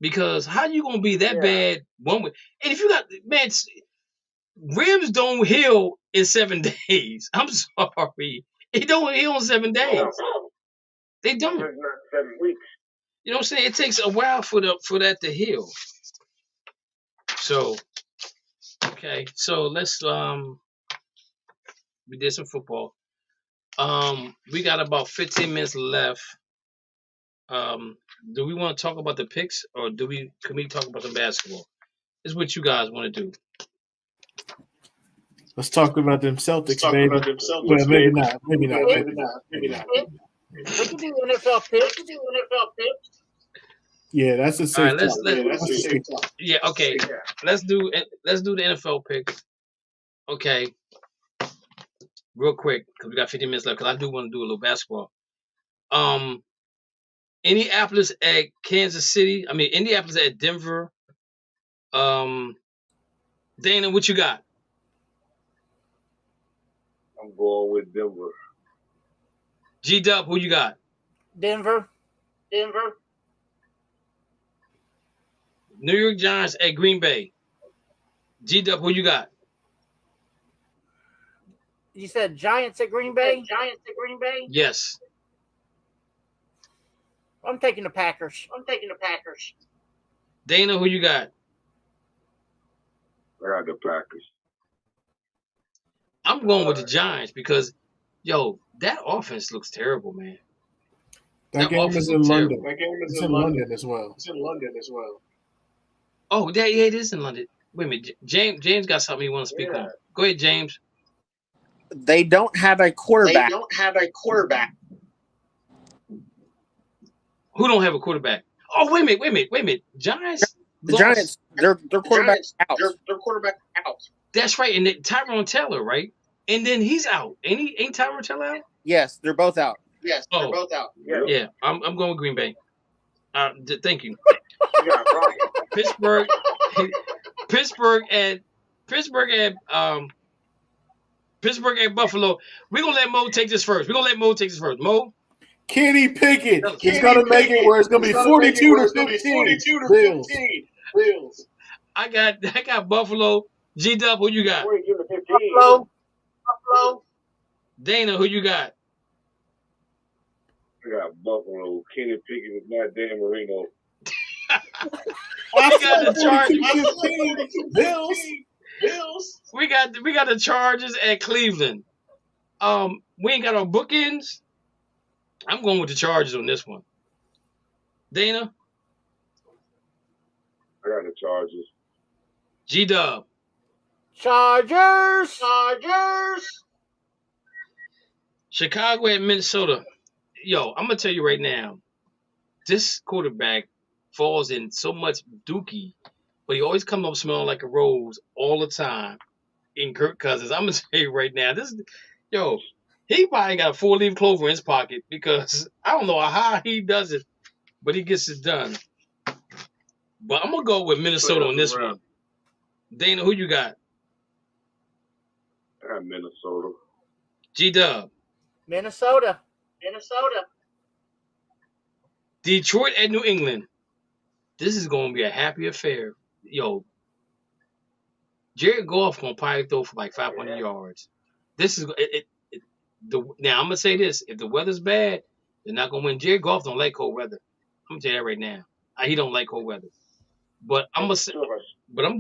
Because how you gonna be that bad one week? And if you got Ribs don't heal in 7 days. I'm sorry. It don't heal in 7 days. They don't. Not 7 weeks. You know what I'm saying? It takes a while for that to heal. So, okay. So let's we did some football. We got about 15 minutes left. Do we want to talk about the picks, or can we talk about the basketball? It's what you guys want to do. Let's talk about them Celtics, baby. Well, maybe not. We can do NFL picks. Yeah, that's a All safe right, talk. yeah, okay. Let's do the NFL picks. Okay, real quick because we got 15 minutes left. Because I do want to do a little basketball. Indianapolis at Kansas City. I mean, Indianapolis at Denver. Dana, what you got? I'm going with Denver. G-Dub, who you got? Denver. New York Giants at Green Bay. G-Dub, who you got? You said Giants at Green Bay? Yes. I'm taking the Packers. Dana, who you got? I got the Packers. I'm going with the Giants because, that offense looks terrible, man. That game is in London. It's in London as well. Oh, yeah, it is in London. Wait a minute. James got something he wants to speak on. Go ahead, James. They don't have a quarterback. Who don't have a quarterback? Oh, wait a minute. Giants. The Giants, their quarterback out. That's right. And Tyrone Taylor, right? And then he's out. Ain't Tyrone Taylor out? Yes, they're both out. Yeah. I'm going with Green Bay. Thank you. Pittsburgh and Buffalo. We're gonna let Mo take this first. Mo. Kenny Pickett is going to make it where it's going to be 42 to 15. Bills. I got Buffalo. G-Dub, who you got? 42 to 15. Buffalo. Dana, who you got? I got Buffalo. Kenny Pickett with not Dan Marino. I got the Chargers. Bills. We got the Chargers at Cleveland. We ain't got our bookends. I'm going with the Chargers on this one. Dana? I got the Chargers. G-Dub. Chargers. Chicago at Minnesota. I'm going to tell you right now, this quarterback falls in so much dookie, but he always comes up smelling like a rose all the time in Kirk Cousins. I'm going to tell you right now, he probably got a 4-leaf clover in his pocket because I don't know how he does it, but he gets it done. But I'm going to go with Minnesota on this one. Dana, who you got? I got Minnesota. G-Dub. Minnesota. Detroit at New England. This is going to be a happy affair. Jared Goff going to probably throw for like 500 yards. This is now I'm going to say this. If the weather's bad, they're not going to win. Jared Goff don't like cold weather. I'm going to tell you that right now. He don't like cold weather. But I'm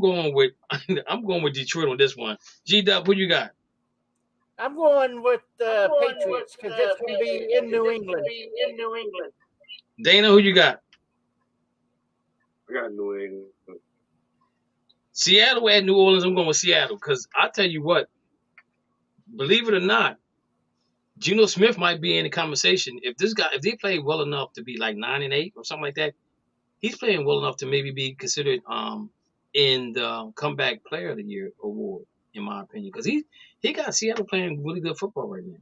going with Detroit on this one. G-Dub, who you got? I'm going with the Patriots because it's going to be in New England. Dana, who you got? I got New England. Seattle at New Orleans. I'm going with Seattle because I tell you what, believe it or not, Geno Smith might be in the conversation. If they play well enough to be like 9-8 or something like that, he's playing well enough to maybe be considered in the comeback player of the year award, in my opinion, because he got Seattle playing really good football right now.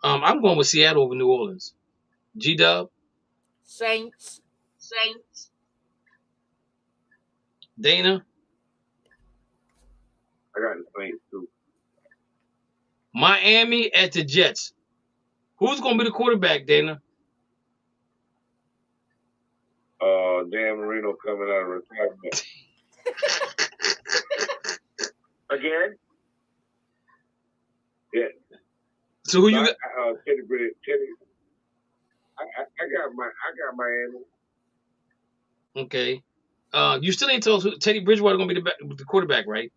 I'm going with Seattle over New Orleans. G-Dub? Saints. Dana? I got the Saints too. Miami at the Jets. Who's going to be the quarterback, Dana? Dan Marino coming out of retirement. I Again? Yeah. So who you got? Teddy. I got Miami. Okay. You still ain't told us who Teddy Bridgewater gonna be the quarterback, right?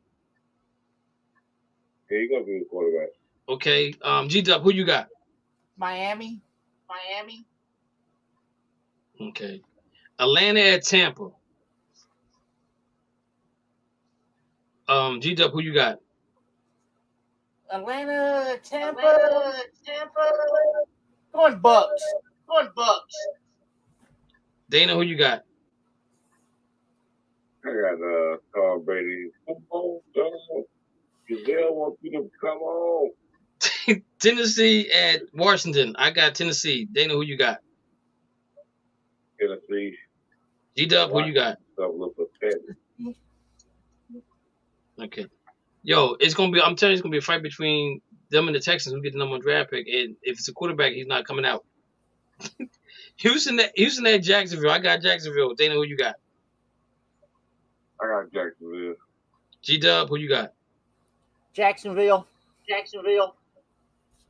Yeah, he's gonna be the quarterback. Okay. G-Dub, who you got? Miami. Okay. Atlanta at Tampa. G-Dub, who you got? Atlanta, Tampa. Going Bucks. Dana, who you got? I got Tom Brady. Come on, Donald. Giselle wants you to come on. Tennessee at Washington. I got Tennessee. Dana, who you got? Tennessee. G-Dub, who you got? Okay. Yo, it's gonna be. I'm telling you, it's gonna be a fight between them and the Texans who get the number one draft pick. And if it's a quarterback, he's not coming out. Houston at Jacksonville. I got Jacksonville. Dana, who you got? I got Jacksonville. G-Dub, who you got? Jacksonville.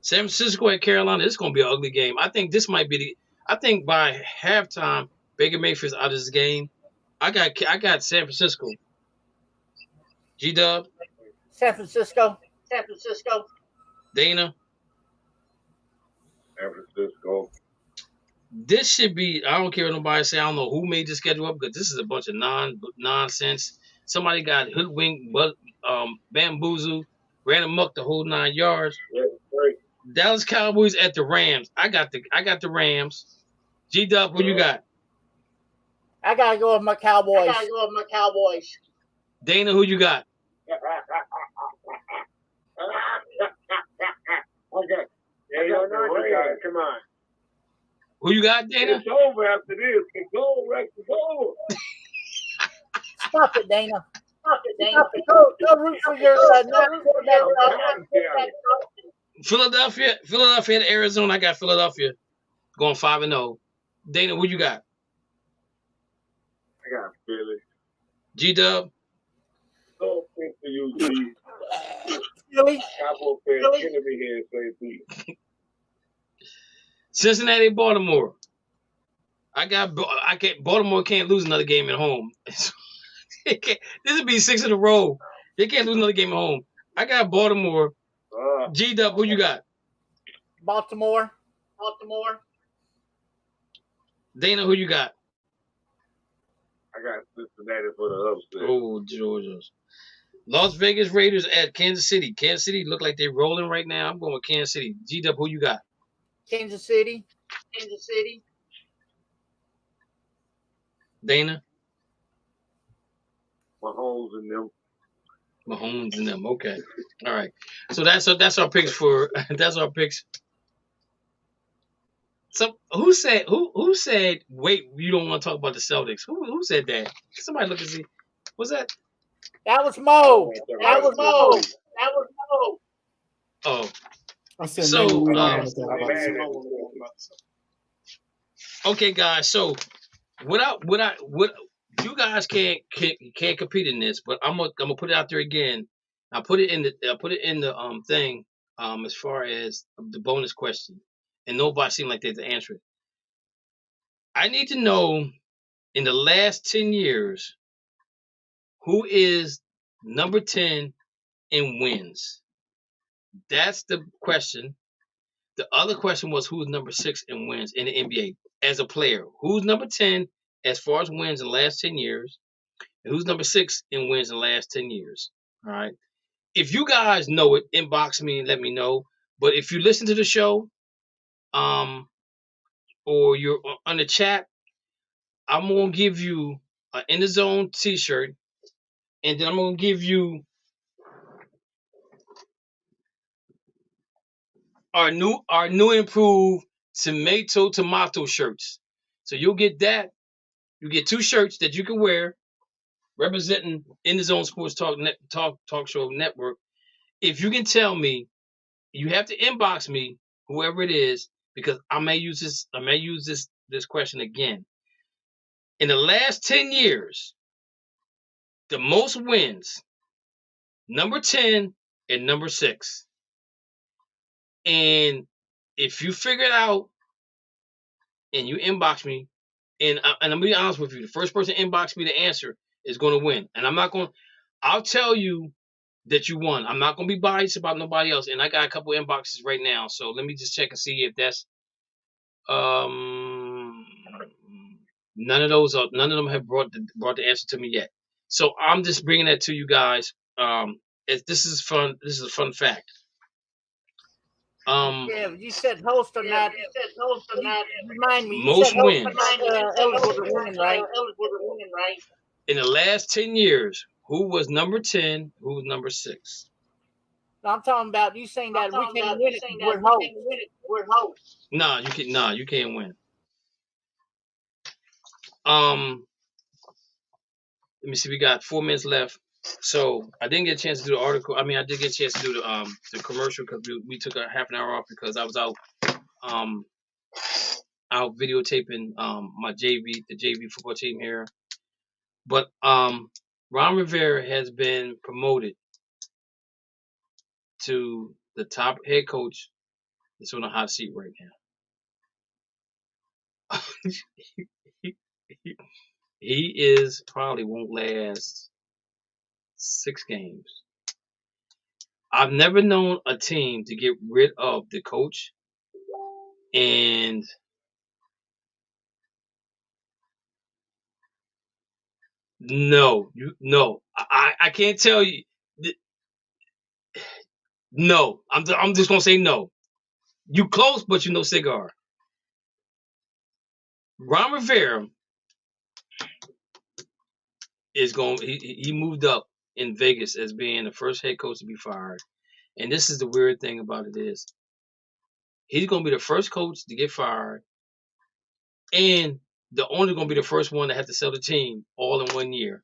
San Francisco at Carolina. This is gonna be an ugly game. I think this might be I think by halftime, Baker Mayfield's out of this game. I got San Francisco. G-Dub. San Francisco. Dana. San Francisco. This should be. I don't care what nobody say. I don't know who made the schedule up because this is a bunch of nonsense. Somebody got hoodwinked, but bamboozled, ran amok the whole 9 yards. Yeah, great. Dallas Cowboys at the Rams. I got the Rams. G-Dub, who you got? I gotta go with my Cowboys. Dana, who you got? Okay. Yeah, guys, come on. Who you got, Dana? It's over after this. It's over. Stop it, Dana. Go root for your Philadelphia at Arizona. I got Philadelphia going 5-0. Dana, who you got? I got Philly. G-Dub. So thank for you, G. Philly. Cowboy fans killing me here in St. Pete. Cincinnati, Baltimore. Baltimore can't lose another game at home. This would be 6 in a row. They can't lose another game at home. I got Baltimore. G-Dub, who you got? Baltimore. Dana, who you got? I got Cincinnati for the upset. Oh, Georgia. Las Vegas Raiders at Kansas City. Kansas City look like they're rolling right now. I'm going with Kansas City. G-Dub, who you got? Kansas City. Dana? Mahomes and them. Okay. All right. So that's our picks for that's our picks. So who said wait, you don't want to talk about the Celtics? Who said that? Somebody look and see. What's that? That was Mo. Oh. I said So, maybe we don't want to talk about it. Okay, guys. So what you guys can't compete in this, but I'm gonna put it out there again. I put it in the thing as far as the bonus question, and nobody seemed like they had to answer it. I need to know in the last 10 years who is number 10 in wins. That's the question. The other question was who's number 6 in wins in the NBA as a player. Who's number 10 as far as wins in the last 10 years? And who's number 6 in wins in the last 10 years? All right. If you guys know it, inbox me and let me know. But if you listen to the show, or you're on the chat, I'm gonna give you an In the Zone T-shirt, and then I'm gonna give you our new improved tomato shirts. So you'll get that. You get 2 shirts that you can wear, representing In the Zone Sports Talk Show Network. If you can tell me, you have to inbox me, whoever it is, because I may use this question again. In the last 10 years, the most wins number 10 and number 6. And if you figure it out and you inbox me, and I'm gonna be honest with you, the first person to inbox me the answer is going to win. And I'll tell you that you won. I'm not going to be biased about nobody else. And I got a couple inboxes right now, so let me just check and see if that's none of them have brought the answer to me yet. So I'm just bringing that to you guys. This is fun. This is a fun fact. Yeah, you said host or not. Remind me. Most you said wins. Eligible to win, right? In the last 10 years, who was number 10? Who was number 6? No, I'm talking about you saying that we can win it. We're host. No, you can't win. Let me see. We got 4 minutes left. So I didn't get a chance to do the article. I mean, I did get a chance to do the commercial because we took a half an hour off because I was out videotaping the JV football team here. But Ron Rivera has been promoted to the top head coach that's on the hot seat right now. He is probably won't last 6 games. I've never known a team to get rid of the coach and no, I can't tell you. No, I'm just gonna say no. You close, but you no cigar. Ron Rivera is going. He moved up in Vegas as being the first head coach to be fired. And this is the weird thing about it is, he's gonna be the first coach to get fired, and the owner's gonna be the first one to have to sell the team all in 1 year.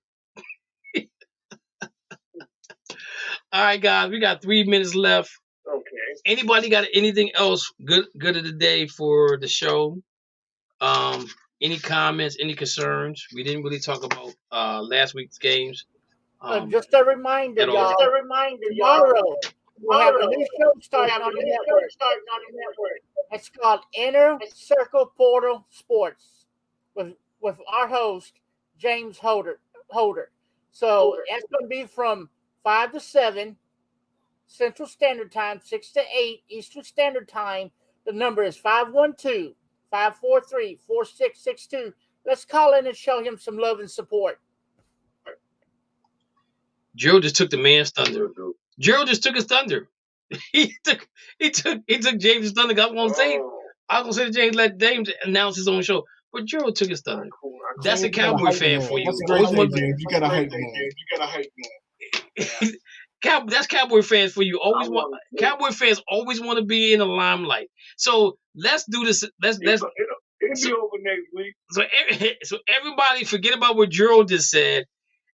All right, guys, we got 3 minutes left. Okay. Anybody got anything else good of the day for the show? Any comments, any concerns? We didn't really talk about last week's games. Just a reminder, y'all. Tomorrow we'll have a new show starting on the network. It's called Inner Circle Portal Sports with our host James Holder. So it's going to be from 5 to 7 Central Standard Time, 6 to 8 Eastern Standard Time. The number is 512-543-4662. Let's call in and show him some love and support. Gerald just took the man's thunder. Gerald just took his thunder. he took James' thunder. I won't say. I was gonna say to James, let James announce his own show, but Gerald took his thunder. That's a Cowboy fan for you. That's a great thing, James. You gotta hype man. That's Cowboy fans for you. Cowboy fans always want to be in the limelight. So let's do this. It'll be over next week. So everybody forget about what Gerald just said,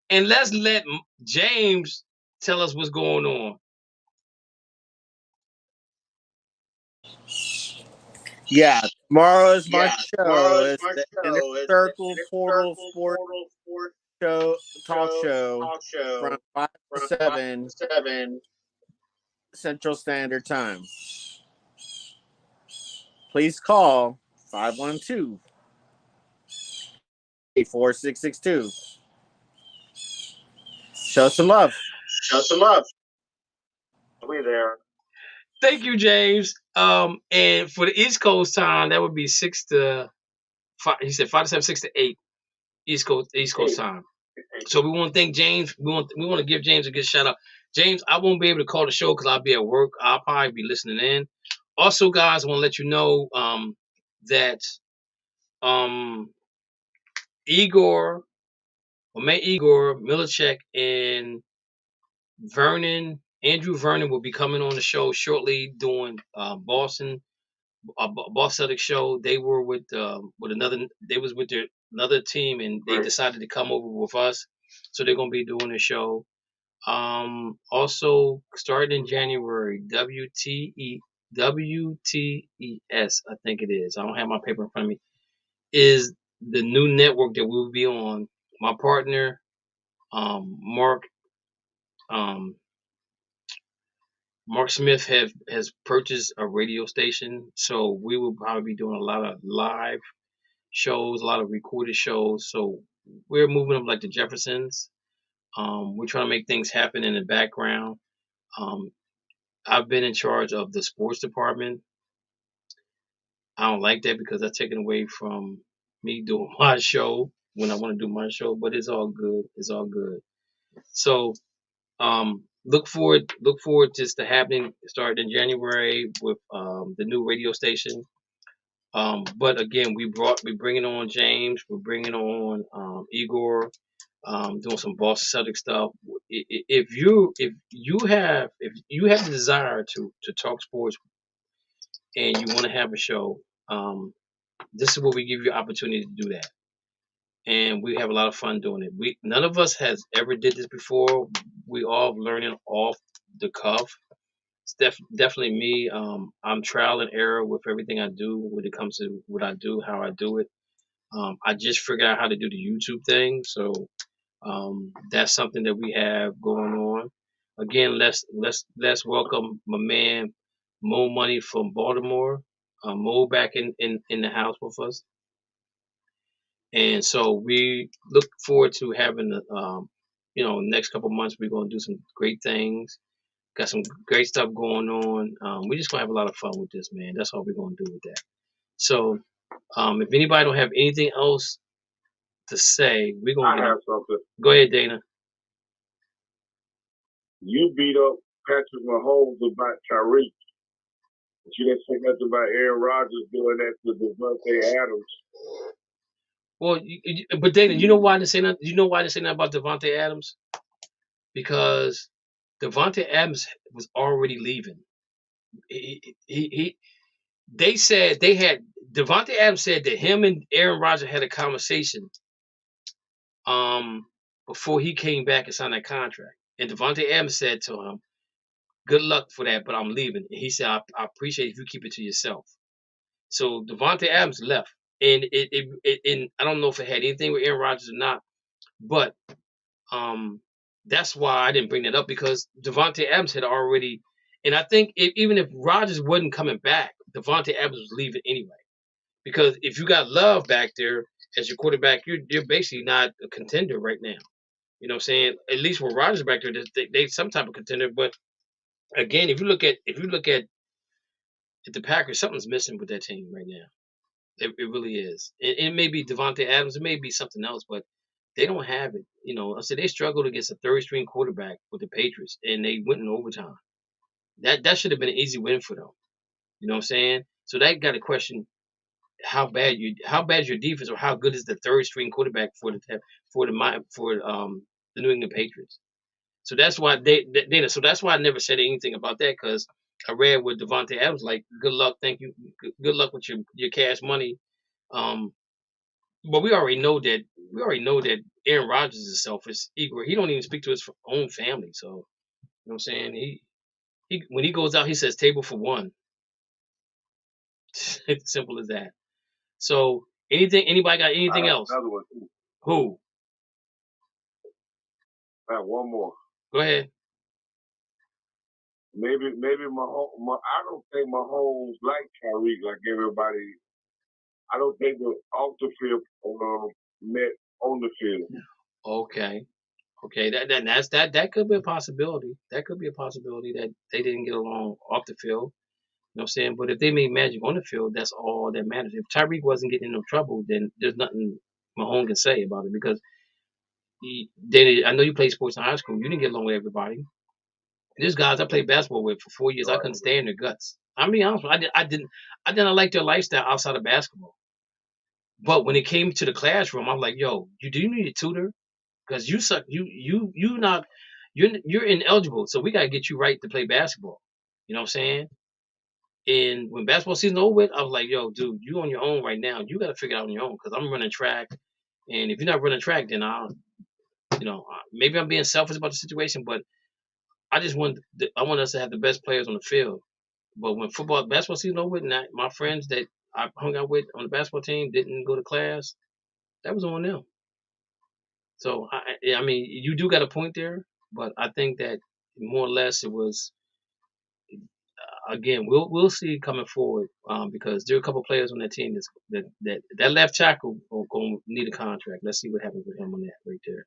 and let's let James tell us what's going on. Yeah, tomorrow is my show. It's the Inner Circle Portal Sports Talk Show from 5 to 7 Central Standard Time. Please call 512-4662. Show some love. We there. Thank you, James. And for the East Coast time, that would be 6 to 5. He said 5 to 7, 6 to 8 East Coast time. So we want to thank James. We want to give James a good shout out. James, I won't be able to call the show because I'll be at work. I'll probably be listening in. Also, guys, I want to let you know that Igor Milicek and Andrew Vernon will be coming on the show shortly doing Boston Celtics show. They were with another team, and they decided to come over with us. So they're gonna be doing a show. Also starting in January, WTES, I think it is. I don't have my paper in front of me. Is the new network that we'll be on. My partner, Mark, Mark Smith has purchased a radio station, so we will probably be doing a lot of live shows, a lot of recorded shows. So we're moving up like the Jeffersons. We're trying to make things happen in the background. Um, I've been in charge of the sports department. I don't like that because that's taken away from me doing my show when I want to do my show, but it's all good. It's all good. So look forward just to happening starting in January with the new radio station. But again, we're bringing on James, we're bringing on Igor, doing some Boston Celtic stuff. If you have the desire to talk sports and you want to have a show, this is where we give you opportunity to do that, and we have a lot of fun doing it. We None of us has ever did this before. We all learning off the cuff. It's definitely me. I'm trial and error with everything I do when it comes to what I do, how I do it. I just figured out how to do the YouTube thing, so that's something that we have going on. Again, let's welcome my man Mo Money from Baltimore. Mo back in the house with us, and so we look forward to having the next couple months we're gonna do some great things. Got some great stuff going on. We're just gonna have a lot of fun with this, man. That's all we're gonna do with that. So, if anybody don't have anything else to say, we're gonna I have something. Go ahead, Dana. You beat up Patrick Mahomes about Tyreek. But you didn't say nothing about Aaron Rodgers doing that to Devontae Adams. Well, but Dana, you know why I didn't say nothing? You know why I didn't say nothing about Devontae Adams? Because Devontae Adams was already leaving. They said they had Devontae Adams said that him and Aaron Rodgers had a conversation before he came back and signed that contract. And Devontae Adams said to him, "Good luck for that, but I'm leaving." And he said, "I appreciate if you keep it to yourself." So Devontae Adams left, and and I don't know if it had anything with Aaron Rodgers or not, but that's why I didn't bring that up because Devontae Adams had already, and I think even if Rodgers wasn't coming back, Devontae Adams was leaving anyway. Because if you got Love back there as your quarterback, you're basically not a contender right now. You know what I'm saying? At least with Rodgers back there, they some type of contender. But again, if you look at the Packers, something's missing with that team right now. It really is. It may be Devontae Adams, it may be something else, but they don't have it. You know, I said they struggled against a third string quarterback with the Patriots, and they went in overtime. That should have been an easy win for them. You know what I'm saying? So that got to question how bad is your defense, or how good is the third string quarterback for the New England Patriots. So that's why so that's why I never said anything about that, because I read with Devontae Adams like, good luck, thank you, good luck with your cash money. But we already know that Aaron Rodgers is selfish. Igor, he don't even speak to his own family. So you know what I'm saying? He when he goes out, he says table for one. It's simple as that. So anybody got anything else? Another one too. Who? I have one more. Go ahead. Maybe I don't think Mahomes like Tyreek like everybody. I don't think the off the field met on the field. Okay. That could be a possibility. That could be a possibility that they didn't get along off the field. You know what I'm saying? But if they made magic on the field, that's all that matters. If Tyreek wasn't getting in no trouble, then there's nothing Mahomes can say about it, because I know you played sports in high school. You didn't get along with everybody. There's guys I played basketball with for 4 years. I couldn't stand their guts. I'm being honest with you. I didn't like their lifestyle outside of basketball. But when it came to the classroom, I'm like, yo, do you need a tutor? Because you suck. You're ineligible. So we gotta get you right to play basketball. You know what I'm saying? And when basketball season over with, I was like, yo, dude, you on your own right now. You got to figure it out on your own, because I'm running track. And if you're not running track, then maybe I'm being selfish about the situation, but I want us to have the best players on the field. But when basketball season over with, and my friends that I hung out with on the basketball team didn't go to class, that was on them. So I mean, you do got a point there, but I think that more or less it was again, we'll see coming forward because there are a couple players on that team that left tackle are going to need a contract. Let's see what happens with him on that right there.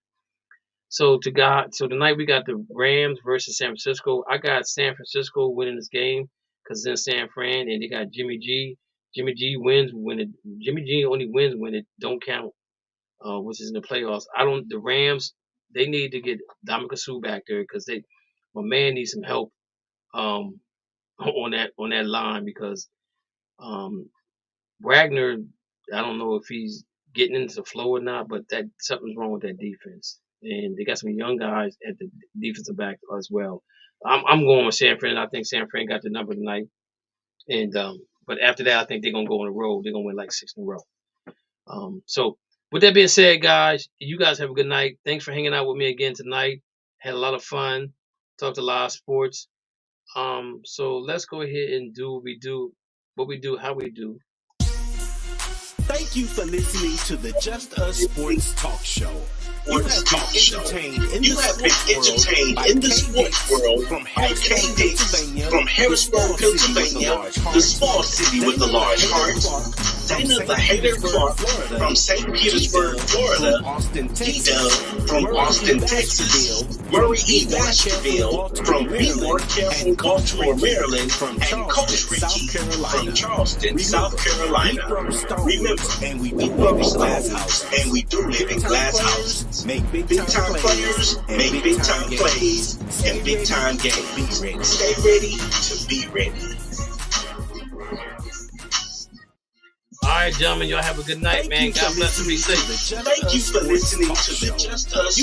So tonight we got the Rams versus San Francisco. I got San Francisco winning this game because it's in San Fran, and they got Jimmy G. Jimmy G wins when Jimmy G only wins when it don't count, which is in the playoffs. The Rams, they need to get Dominic Sue back there because my man needs some help on that line because Wagner, I don't know if he's getting into the flow or not, but that something's wrong with that defense. And they got some young guys at the defensive back as well. I'm going with San Fran. I think San Fran got the number tonight. And but after that, I think they're gonna go on the road. They're gonna win like 6 in a row. So with that being said, guys, you guys have a good night. Thanks for hanging out with me again tonight. Had a lot of fun. Talked a lot of sports. So let's go ahead and do what we do, how we do. Thank you for listening to the Just Us Sports Talk Show. You have been entertained in the sports world by Harrisburg, Pennsylvania, the small city with the large heart. Dana the Hater Clark from St. Petersburg, Florida. D-Dub from Austin, Texas. Murray E. Baskerville from Beemore, Carroll, Baltimore, Maryland. And Coach Richie from Charleston, South Carolina. Remember, we love Glass House, and we do live in Glass House. Make big-time players, make big-time plays, and big-time games. Stay ready to be ready. All right, gentlemen, y'all have a good night, man. God bless and be safe. Thank you for listening to the Just Us